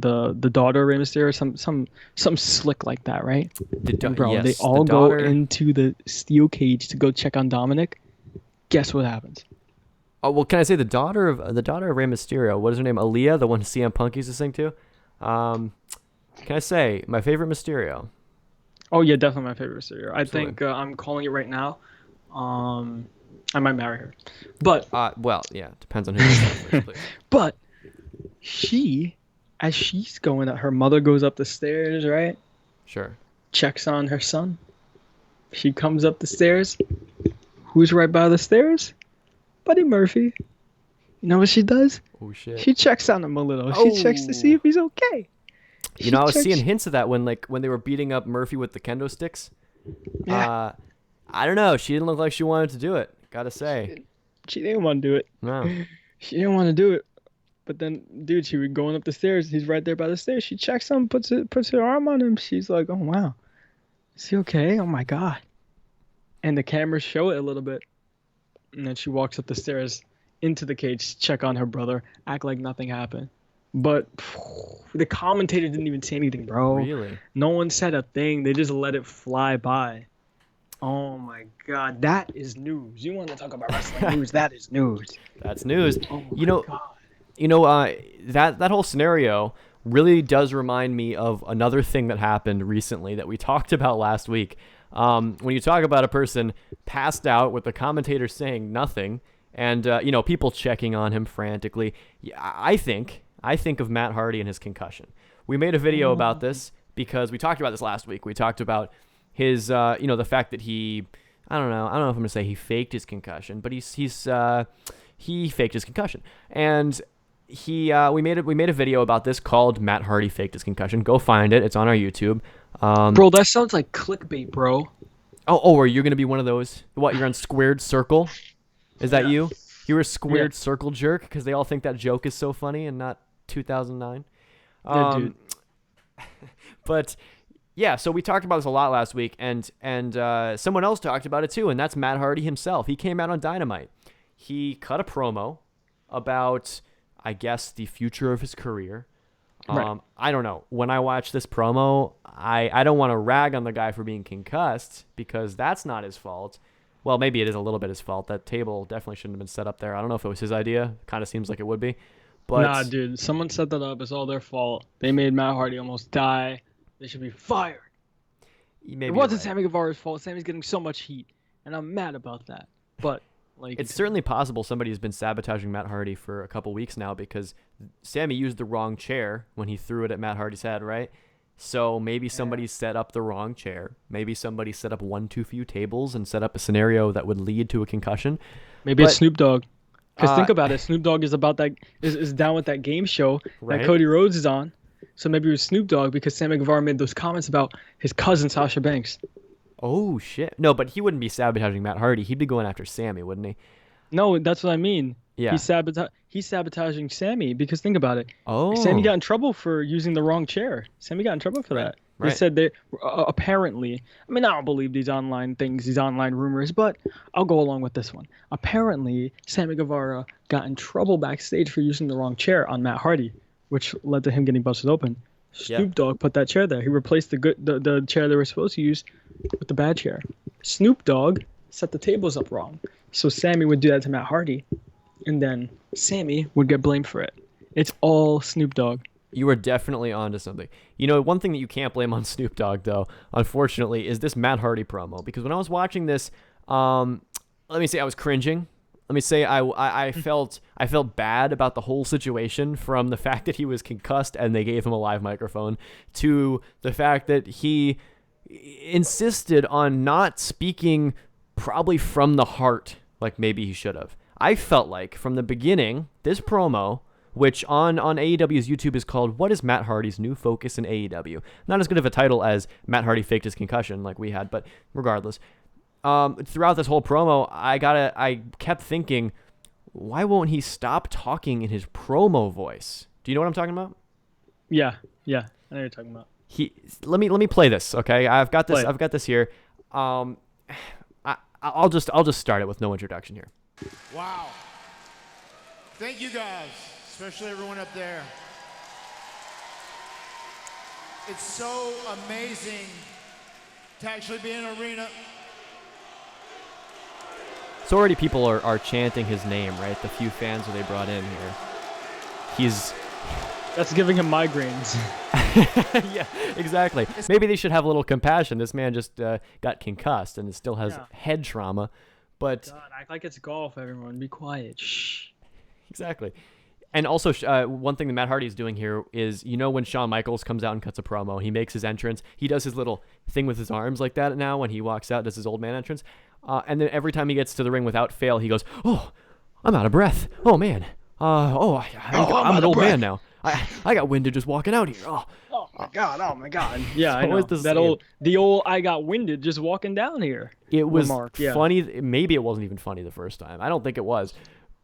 daughter of Rey Mysterio, some slick like that, right? They all go into the steel cage to go check on Dominic. Guess what happens? Oh well, can I say the daughter of Rey Mysterio? What is her name? Aaliyah, the one CM Punk used to sing to. Can I say my favorite Mysterio? Oh yeah, definitely my favorite Mysterio. I think I'm calling it right now. I might marry her, but well, yeah, depends on who. But as she's going, her mother goes up the stairs, right? Sure. Checks on her son. She comes up the stairs. Who's right by the stairs? Buddy Murphy. You know what she does? Oh shit. She checks on him a little. She checks to see if he's okay. I was seeing hints of that when they were beating up Murphy with the kendo sticks. Yeah. I don't know. She didn't look like she wanted to do it. Gotta say. She didn't want to do it. No. She didn't want to do it. But then, dude, she was going up the stairs. He's right there by the stairs. She checks him, puts her arm on him. She's like, oh, wow. Is he okay? Oh, my God. And the cameras show it a little bit. And then she walks up the stairs into the cage, check on her brother, act like nothing happened. But the commentator didn't even say anything, bro. Really? No one said a thing. They just let it fly by. Oh my God, that is news. You want to talk about wrestling news? That is news. That's news. Oh my God. That whole scenario really does remind me of another thing that happened recently that we talked about last week. When you talk about a person passed out with the commentator saying nothing, and people checking on him frantically, I think of Matt Hardy and his concussion. We made a video about this because we talked about this last week. We talked about his, the fact that he, I don't know if I'm gonna say he faked his concussion, but he faked his concussion, and we made a video about this called Matt Hardy faked his concussion. Go find it; it's on our YouTube. Bro, that sounds like clickbait, bro. Oh, are you gonna be one of those? What, you're on Squared Circle? Is that you? You were a Squared Circle jerk because they all think that joke is so funny and not 2009. Yeah, dude. But. Yeah, so we talked about this a lot last week, and someone else talked about it too, and that's Matt Hardy himself. He came out on Dynamite. He cut a promo about, I guess, the future of his career. Right. I don't know. When I watch this promo, I don't want to rag on the guy for being concussed because that's not his fault. Well, maybe it is a little bit his fault. That table definitely shouldn't have been set up there. I don't know if it was his idea. Kind of seems like it would be. But Nah, dude. Someone set that up. It's all their fault. They made Matt Hardy almost die. They should be fired. Maybe it wasn't Sammy Guevara's fault. Sammy's getting so much heat, and I'm mad about that. But it's certainly possible somebody has been sabotaging Matt Hardy for a couple weeks now because Sammy used the wrong chair when he threw it at Matt Hardy's head, right? So maybe somebody set up the wrong chair. Maybe somebody set up one too few tables and set up a scenario that would lead to a concussion. Maybe it's But- Snoop Dogg. Because think about it, Snoop Dogg is about that is down with that game show Right. that Cody Rhodes is on. So maybe it was Snoop Dogg because Sammy Guevara made those comments about his cousin Sasha Banks. Oh, shit. No, but he wouldn't be sabotaging Matt Hardy. He'd be going after Sammy, wouldn't he? No, that's what I mean. Yeah. He's sabotaging Sammy because think about it. Oh. Sammy got in trouble for using the wrong chair. Sammy got in trouble for that. They Right. said they apparently. I mean, I don't believe these online things, these online rumors, but I'll go along with this one. Apparently, Sammy Guevara got in trouble backstage for using the wrong chair on Matt Hardy, which led to him getting busted open. Yeah. Snoop Dogg put that chair there. He replaced the chair they were supposed to use with the bad chair. Snoop Dogg set the tables up wrong, so Sammy would do that to Matt Hardy, and then Sammy would get blamed for it. It's all Snoop Dogg. You are definitely onto something. You know, one thing that you can't blame on Snoop Dogg, though, unfortunately, is this Matt Hardy promo. Because when I was watching this, let me say I was cringing. Let me say I felt bad about the whole situation, from the fact that he was concussed and they gave him a live microphone, to the fact that he insisted on not speaking probably from the heart like maybe he should have. I felt like from the beginning, this promo, which on AEW's YouTube is called "What is Matt Hardy's New Focus in AEW?" Not as good of a title as Matt Hardy faked his concussion like we had, but regardless. Throughout this whole promo, I kept thinking, why won't he stop talking in his promo voice? Do you know what I'm talking about? Yeah, I know what you're talking about. Let me play this, okay? I've got this. Play it. I've got this here. I'll just start it with no introduction here. Wow. Thank you guys, especially everyone up there. It's so amazing to actually be in an arena. So already people are chanting his name, right? The few fans that they brought in here. He's That's giving him migraines. yeah, exactly. Maybe they should have a little compassion. This man just got concussed and still has head trauma. But God, act like it's golf, everyone. Be quiet. Shh. exactly. And also, one thing that Matt Hardy is doing here is, you know, when Shawn Michaels comes out and cuts a promo, he makes his entrance. He does his little thing with his arms like that now when he walks out, does his old man entrance. And then every time he gets to the ring without fail, he goes, "Oh, I'm out of breath. Oh, man. I'm an old man now. I got winded just walking out here. Oh, Oh my God. Yeah, I So know. it's the old I got winded just walking down here. It was remark, yeah. funny. Maybe it wasn't even funny the first time. I don't think it was.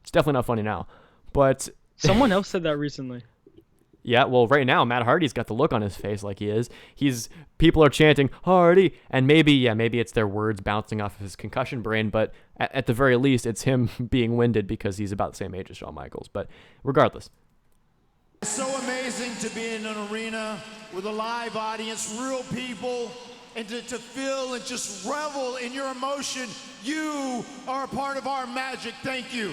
It's definitely not funny now. But Someone else said that recently. yeah, well, right now Matt Hardy's got the look on his face like he is. People are chanting Hardy, and maybe it's their words bouncing off of his concussion brain. But at the very least, it's him being winded because he's about the same age as Shawn Michaels. But regardless. It's so amazing to be in an arena with a live audience, real people, and to feel and just revel in your emotion. You are a part of our magic. Thank you.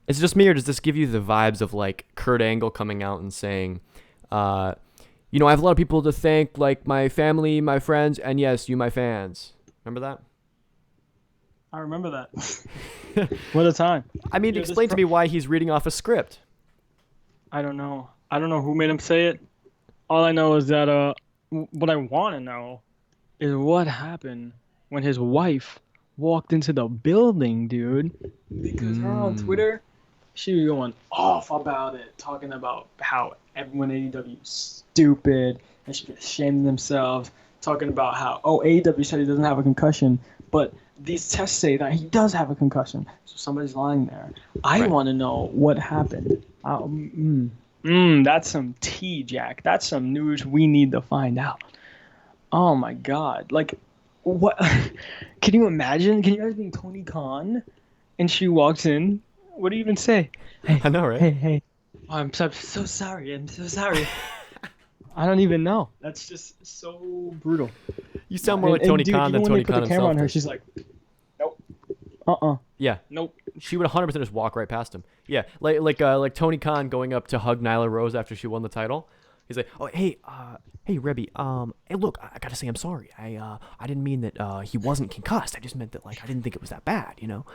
Is it just me, or does this give you the vibes of like Kurt Angle coming out and saying, I have a lot of people to thank, like my family, my friends, and yes, you, my fans. Remember that? I remember that. What a time. I mean, explain to me why he's reading off a script. I don't know. I don't know who made him say it. All I know is that what I want to know is what happened when his wife walked into the building, dude. Because her on Twitter, she was going off about it, talking about how everyone at AEW is stupid and should be ashamed of themselves, talking about how, AEW said he doesn't have a concussion, but these tests say that he does have a concussion. So somebody's lying there. I want to know what happened. That's some tea, Jack. That's some news we need to find out. Oh my God. Like, what? Can you imagine? Can you imagine being Tony Khan and she walks in? What do you even say? Hey, I know, right? Hey. Oh, I'm so sorry. I don't even know. That's just so brutal. You sound more like Tony Khan than Tony Khan himself. When they put the camera on her, himself. she's like, nope. Yeah. Nope. She would 100% just walk right past him. Yeah, like Tony Khan going up to hug Nyla Rose after she won the title. He's like, "Oh, hey, Reby, hey, look, I gotta say I'm sorry. I didn't mean that he wasn't concussed. I just meant that I didn't think it was that bad, you know."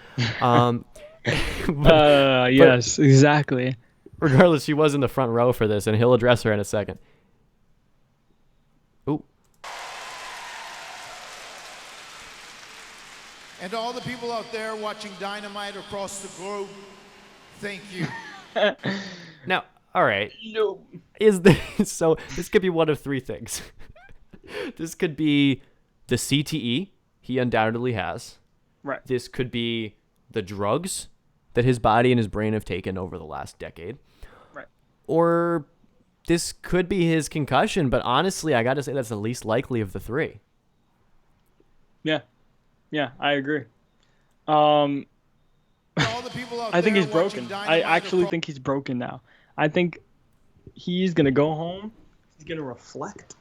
Yes, exactly. Regardless, she was in the front row for this, and he'll address her in a second. Ooh. And to all the people out there watching Dynamite across the globe, thank you. Now, all right. No. So this could be one of three things. This could be the CTE he undoubtedly has. Right. This could be the drugs that his body and his brain have taken over the last decade. Right. Or this could be his concussion, but honestly, I got to say that's the least likely of the three. Yeah. Yeah, I agree. All the people out I think there he's watching broken. I Dynamite actually across- think he's broken now. I think he's going to go home. He's going to reflect.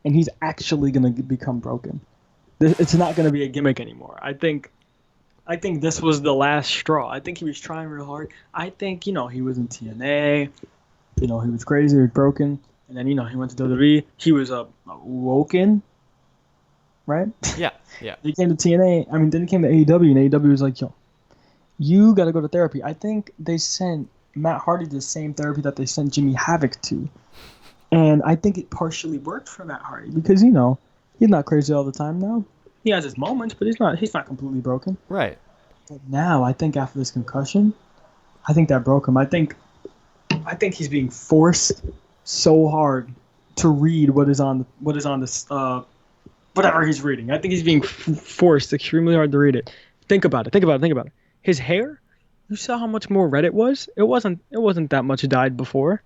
And he's actually going to become broken. It's not going to be a gimmick anymore. I think this was the last straw. I think he was trying real hard. I think, he was in TNA. He was crazy, he was broken. And then, he went to WWE. He was woken. Right? Yeah. He came to TNA. Then he came to AEW, and AEW was like, yo, you got to go to therapy. I think they sent Matt Hardy the same therapy that they sent Jimmy Havoc to. And I think it partially worked for Matt Hardy because, he's not crazy all the time now. He has his moments, but he's not completely broken. Right. But now, I think after this concussion, I think that broke him. I think he's being forced so hard to read what is on this whatever he's reading. I think he's being forced extremely hard to read it. Think about it. His hair, you saw how much more red it was? It wasn't that much dyed before.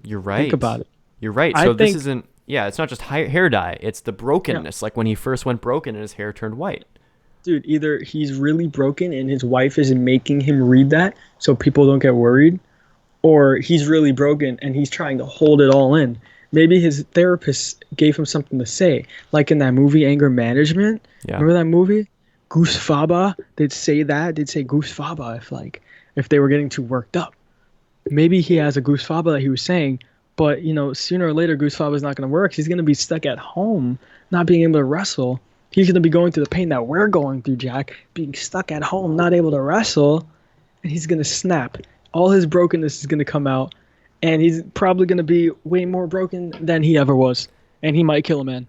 You're right. Think about it. You're right. So this isn't, it's not just hair dye. It's the brokenness, like when he first went broken and his hair turned white. Dude, either he's really broken and his wife isn't making him read that so people don't get worried, or he's really broken and he's trying to hold it all in. Maybe his therapist gave him something to say, like in that movie Anger Management. Yeah. Remember that movie? Goose Faba. They'd say Goose Faba if they were getting too worked up. Maybe he has a Goose Faba that he was saying, but sooner or later Goose Faba is not going to work. He's going to be stuck at home, not being able to wrestle. He's going to be going through the pain that we're going through, Jack, being stuck at home, not able to wrestle, and he's going to snap. All his brokenness is going to come out. And he's probably going to be way more broken than he ever was. And he might kill a man.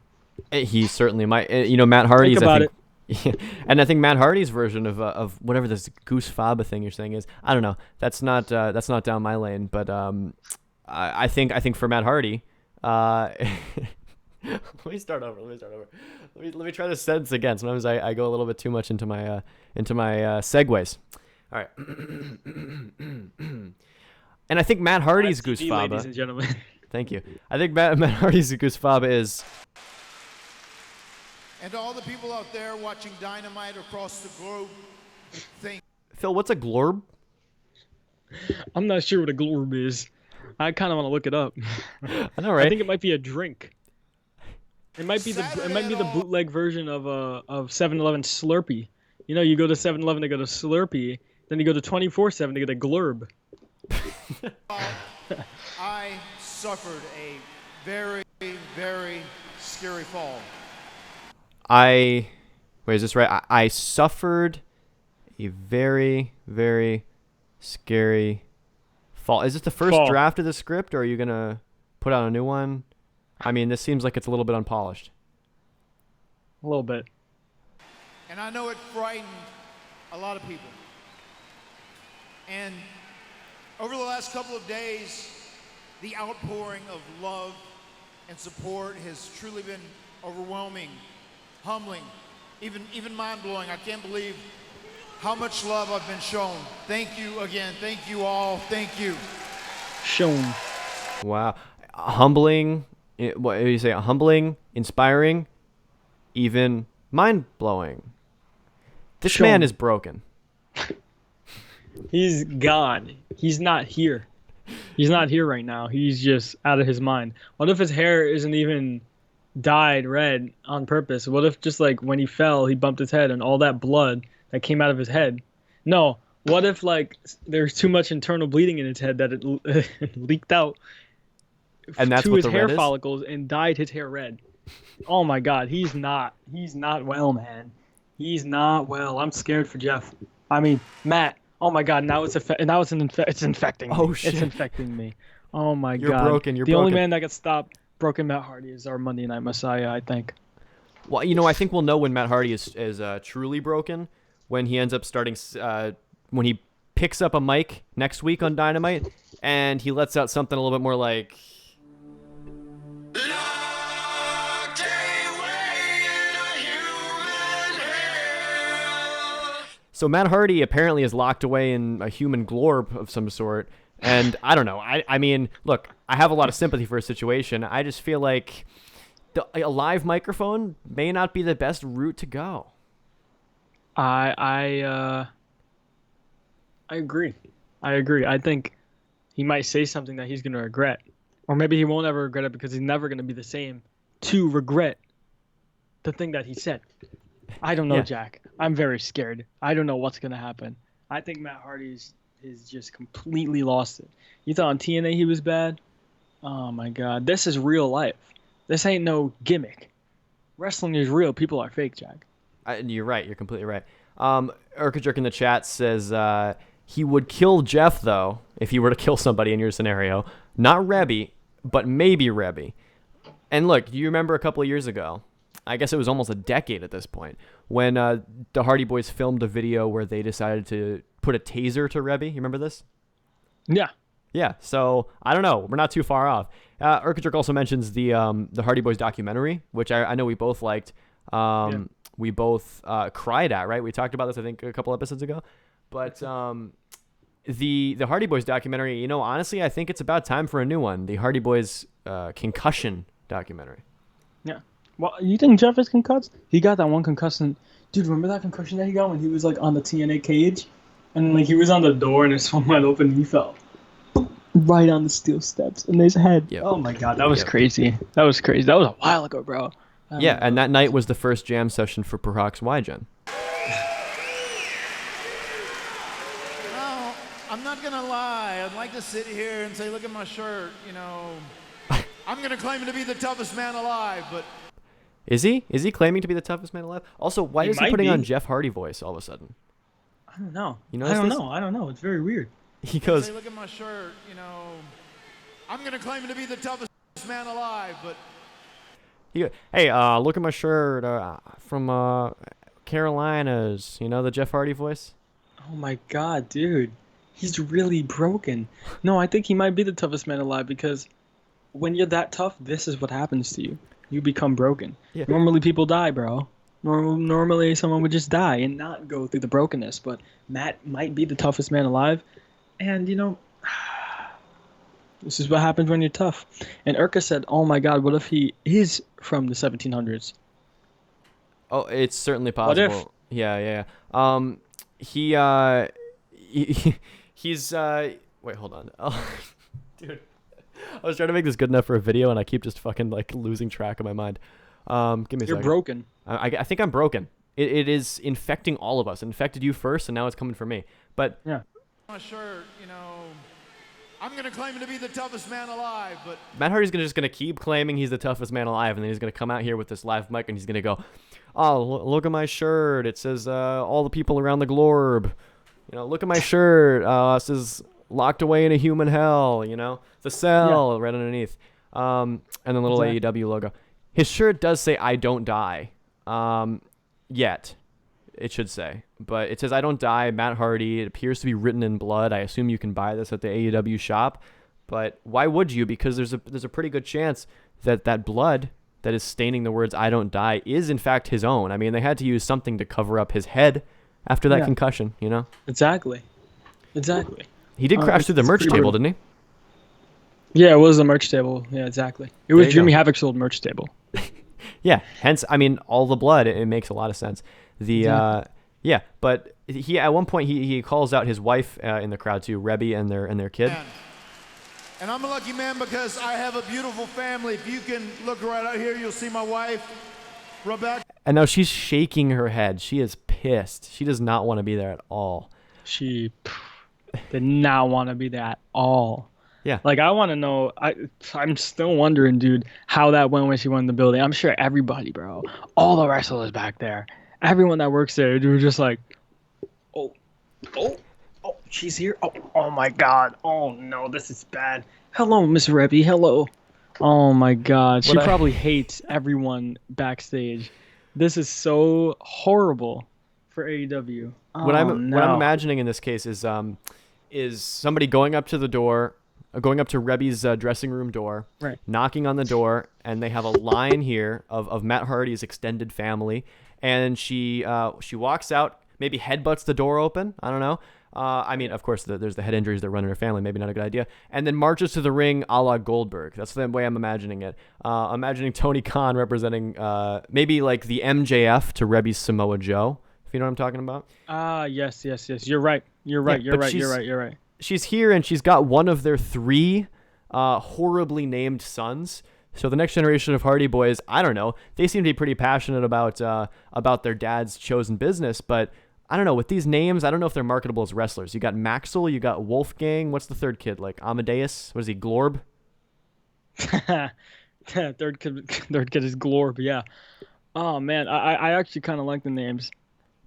He certainly might. Matt Hardy's, Think about it. And I think Matt Hardy's version of whatever this Goose Faba thing you're saying is, I don't know. That's not down my lane. But I think for Matt Hardy, let me start over. Let me try this sentence again. Sometimes I go a little bit too much into my segues. All right. And I think Matt Hardy's Goose Faba. Ladies and gentlemen. Thank you. I think Matt Hardy's Goose Faba is. And to all the people out there watching Dynamite across the globe, thank Phil, what's a Glorb? I'm not sure what a Glorb is. I kind of want to look it up. I know, right? I think it might be a drink. It might be the bootleg version of 7-Eleven Slurpee. You go to 7-Eleven to go to Slurpee, then you go to 24/7 to get a Glorb. I suffered a very, very scary fall. Wait, is this right? I suffered a very, very scary fall. Is this the first draft of the script, or are you going to put out a new one? This seems like it's a little bit unpolished. A little bit. And I know it frightened a lot of people. And over the last couple of days, the outpouring of love and support has truly been overwhelming, humbling, even mind-blowing. I can't believe how much love I've been shown. Thank you again. Thank you all. Thank you. Shown. Wow. Humbling. What do you say? Humbling, inspiring, even mind-blowing. This man is broken. He's gone. He's not here. He's not here right now. He's just out of his mind. What if his hair isn't even dyed red on purpose? What if just like when he fell, he bumped his head and all that blood that came out of his head? No. What if like there's too much internal bleeding in his head that it leaked out and that's to what his the hair red is? follicles and dyed his hair red? Oh my God, he's not well, man. He's not well. I'm scared for Jeff. Matt, Oh my God! Now it's it's infecting me. Oh, shit. It's infecting me. Oh my You're God! broken, you're the only broken. man that can stop broken Matt Hardy is our Monday Night Messiah, I think. Well, I think we'll know when Matt Hardy is truly broken when he ends up starting when he picks up a mic next week on Dynamite and he lets out something a little bit more like. So Matt Hardy apparently is locked away in a human glorb of some sort. And I don't know. I mean, look, I have a lot of sympathy for his situation. I just feel like a live microphone may not be the best route to go. I agree. I think he might say something that he's going to regret. Or maybe he won't ever regret it because he's never going to be the same to regret the thing that he said. I don't know, Yeah. Jack. I'm very scared. I don't know what's going to happen. I think Matt Hardy's is just completely lost it. You thought on TNA he was bad? Oh my God. This is real life. This ain't no gimmick. Wrestling is real. People are fake, Jack. You're right. You're completely right. Urka Jerk in the chat says he would kill Jeff, though, if he were to kill somebody in your scenario. Not Reby, but maybe Reby. And look, do you remember a couple of years ago? I guess it was almost a decade at this point, when the Hardy Boys filmed a video where they decided to put a taser to Reby. You remember this? Yeah. Yeah, so I don't know. We're not too far off. Urka Jerk also mentions the Hardy Boys documentary, which I know we both liked. Yeah. We both cried at, right? We talked about this, I think, a couple episodes ago. But the Hardy Boys documentary, honestly, I think it's about time for a new one. The Hardy Boys Concussion documentary. Yeah. Well, you think Jeff is concussed? He got that one concussion. Dude, remember that concussion that he got when he was like on the TNA cage? And like he was on the door and his phone went open and he fell right on the steel steps in his head. Yep. Oh my God, that was Yep. crazy. That was crazy. That was a while ago, bro. Yeah, and that night was the first jam session for Perhacs YGen. Well, I'm not gonna lie. I'd like to sit here and say, look at my shirt. I'm gonna claim to be the toughest man alive, but Is he? Is he claiming to be the toughest man alive? Also, why He is he might putting be. on Jeff Hardy voice all of a sudden? I don't know. You notice this? I don't know. It's very weird. He goes, say, look at my shirt. I'm gonna claim to be the toughest man alive, but hey, look at my shirt from Carolinas. The Jeff Hardy voice? Oh my God, dude. He's really broken. No, I think he might be the toughest man alive because when you're that tough, this is what happens to you. You become broken. Yeah. Normally people die, bro. Normally someone would just die and not go through the brokenness, but Matt might be the toughest man alive. And, this is what happens when you're tough. And Urka said, oh my God, what if he is from the 1700s? Oh, it's certainly What if? possible. Yeah. He's wait, hold on. Oh, dude. I was trying to make this good enough for a video, and I keep just fucking losing track of my mind. Give me a You're second. broken. I think I'm broken. It is infecting all of us. It infected you first, and now it's coming for me. But Yeah. my shirt. I'm gonna claim to be the toughest man alive, but Matt Hardy's just gonna keep claiming he's the toughest man alive, and then he's gonna come out here with this live mic, and he's gonna go, "Oh, look at my shirt. It says all the people around the Glorb. Look at my shirt. It says locked away in a human hell. The cell right underneath. And then little Exactly. AEW logo. His shirt does say I don't die. Yet, it should say, but it says I don't die. Matt Hardy. It appears to be written in blood. I assume you can buy this at the AEW shop, but why would you? Because there's a pretty good chance that blood that is staining the words I don't die is in fact his own. I mean, they had to use something to cover up his head after that Yeah. concussion. Exactly. He did crash through the it's merch pretty table, brutal. didn't Yeah, it was the merch table. Yeah, exactly. It was you Jimmy go. Havoc's old merch table. he? Yeah. Hence, I mean, all the blood. It makes a lot of sense. Yeah, but he at one point he calls out his wife in the crowd too, Reby and their kid. and I'm a lucky man because I have a beautiful family. If you can look right out here, you'll see my wife, Rebecca. And now she's shaking her head. She is pissed. She does not want to be there at all. She did not want to be there at all. Yeah. Like, I want to know. I'm still wondering, dude, how that went when she went in the building. I'm sure everybody, bro, all the wrestlers back there, everyone that works there, they were just like, oh, She's here. Oh my God. Oh no, this is bad. Hello, Miss Reby. Hello. Oh my God. She probably hates everyone backstage. This is so horrible for AEW. What I'm imagining in this case is somebody going up to the door, going up to Reby's dressing room door, right, knocking on the door, and they have a line here of Matt Hardy's extended family, and she walks out, maybe headbutts the door open. I don't know. I mean, of course, there's the head injuries that run in her family. Maybe not a good idea. And then marches to the ring a la Goldberg. That's the way I'm imagining it. Imagining Tony Khan representing maybe like the MJF to Reby's Samoa Joe, if you know what I'm talking about. Yes. You're right. You're right. She's here, and she's got one of their 3 horribly named sons. So the next generation of Hardy Boys, I don't know. They seem to be pretty passionate about their dad's chosen business, but I don't know, with these names, I don't know if they're marketable as wrestlers. You got Maxwell, you got Wolfgang. What's the third kid? Like Amadeus? What is he, Glorb? third kid is Glorb, yeah. Oh man, I actually kind of like the names.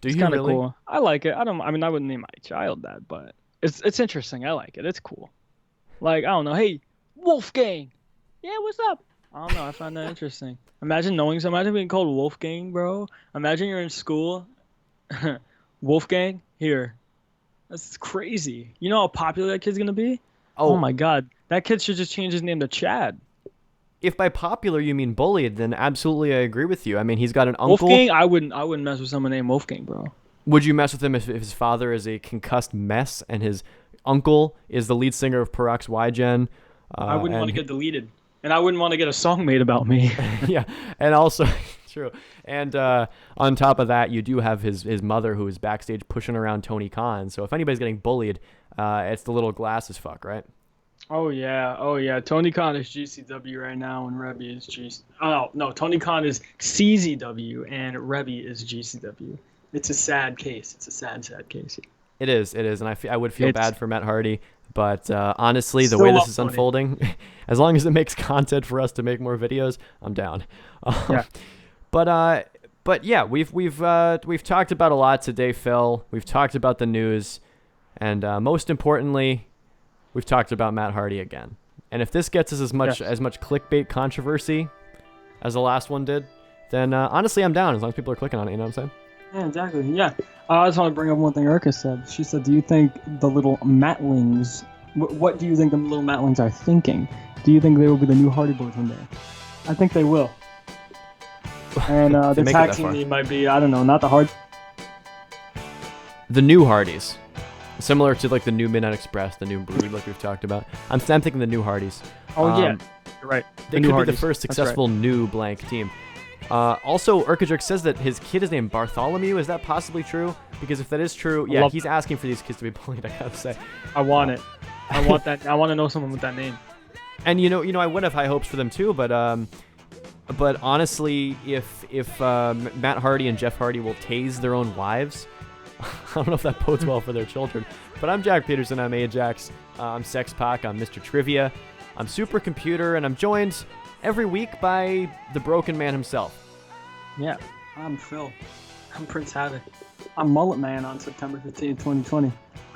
Do you kind of really? Cool. I like it. I wouldn't name my child that, but it's interesting. I like it. It's cool. Like, I don't know. Hey, Wolfgang. Yeah, what's up? I don't know. I find that interesting. Imagine being called Wolfgang, bro. Imagine you're in school. Wolfgang, here. That's crazy. You know how popular that kid's gonna be? Oh my God. That kid should just change his name to Chad. If by popular you mean bullied, then absolutely I agree with you. I mean, he's got an uncle. Wolfgang, I wouldn't mess with someone named Wolfgang, bro. Would you mess with him if his father is a concussed mess and his uncle is the lead singer of Parax YGen? I wouldn't want to get deleted. And I wouldn't want to get a song made about me. Yeah, and also, true. And on top of that, you do have his mother who is backstage pushing around Tony Khan. So if anybody's getting bullied, it's the little glasses fuck, right? Oh yeah. Tony Khan is GCW right now, and Reby is GC. Oh no, Tony Khan is CZW, and Reby is GCW. It's a sad case. It's a sad case. It is, and I would feel bad for Matt Hardy. But honestly, the way this is unfolding, as long as it makes content for us to make more videos, I'm down. Yeah. But yeah, we've talked about a lot today, Phil. We've talked about the news, and most importantly, we've talked about Matt Hardy again. And if this gets us as much clickbait controversy as the last one did, then honestly, I'm down as long as people are clicking on it. You know what I'm saying? Yeah, exactly. Yeah. I just want to bring up one thing Erica said. She said, do you think the little Matlings, what do you think the little Matlings are thinking? Do you think they will be the new Hardy Boys one day? I think they will. And the tag team name might be, I don't know, not the Hard. The new Hardys. Similar to like the new Midnight Express, the new Brood, like we've talked about. I'm thinking the new Hardys. Oh, yeah. You're right. They could be the first successful new blank team. Also, Urkajuk says that his kid is named Bartholomew. Is that possibly true? Because if that is true, yeah, he's asking for these kids to be bullied, I gotta say. I want it. I want that. I want to know someone with that name. And you know, I would have high hopes for them too, but honestly, if Matt Hardy and Jeff Hardy will tase their own wives, I don't know if that bodes well for their children. But I'm Jack Peterson. I'm Ajax. I'm Sex Pac. I'm Mr. Trivia. I'm Supercomputer, and I'm joined every week by the Broken Man himself. Yeah, I'm Phil. I'm Prince Havoc. I'm Mullet Man on September 15, 2020.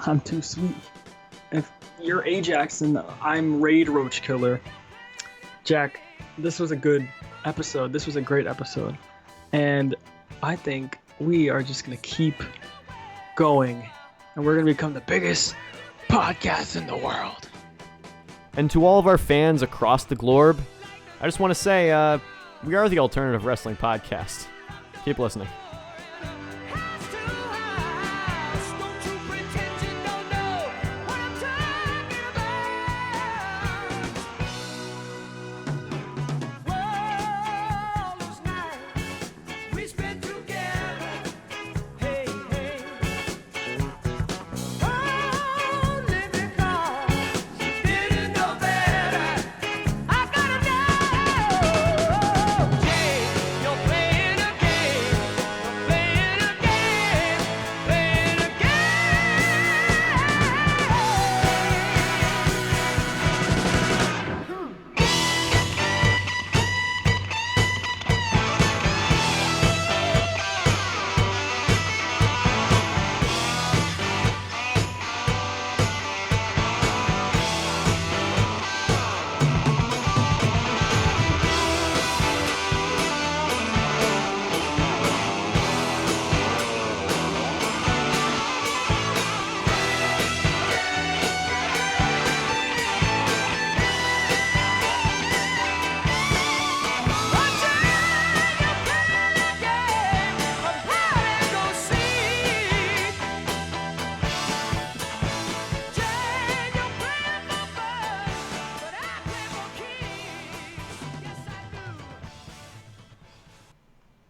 I'm too sweet. If you're Ajax and I'm Raid Roach Killer. Jack, this was a good episode. This was a great episode. And I think we are just going to keep going. And we're going to become the biggest podcast in the world. And to all of our fans across the Glorb, I just want to say, we are the alternative wrestling podcast. Keep listening.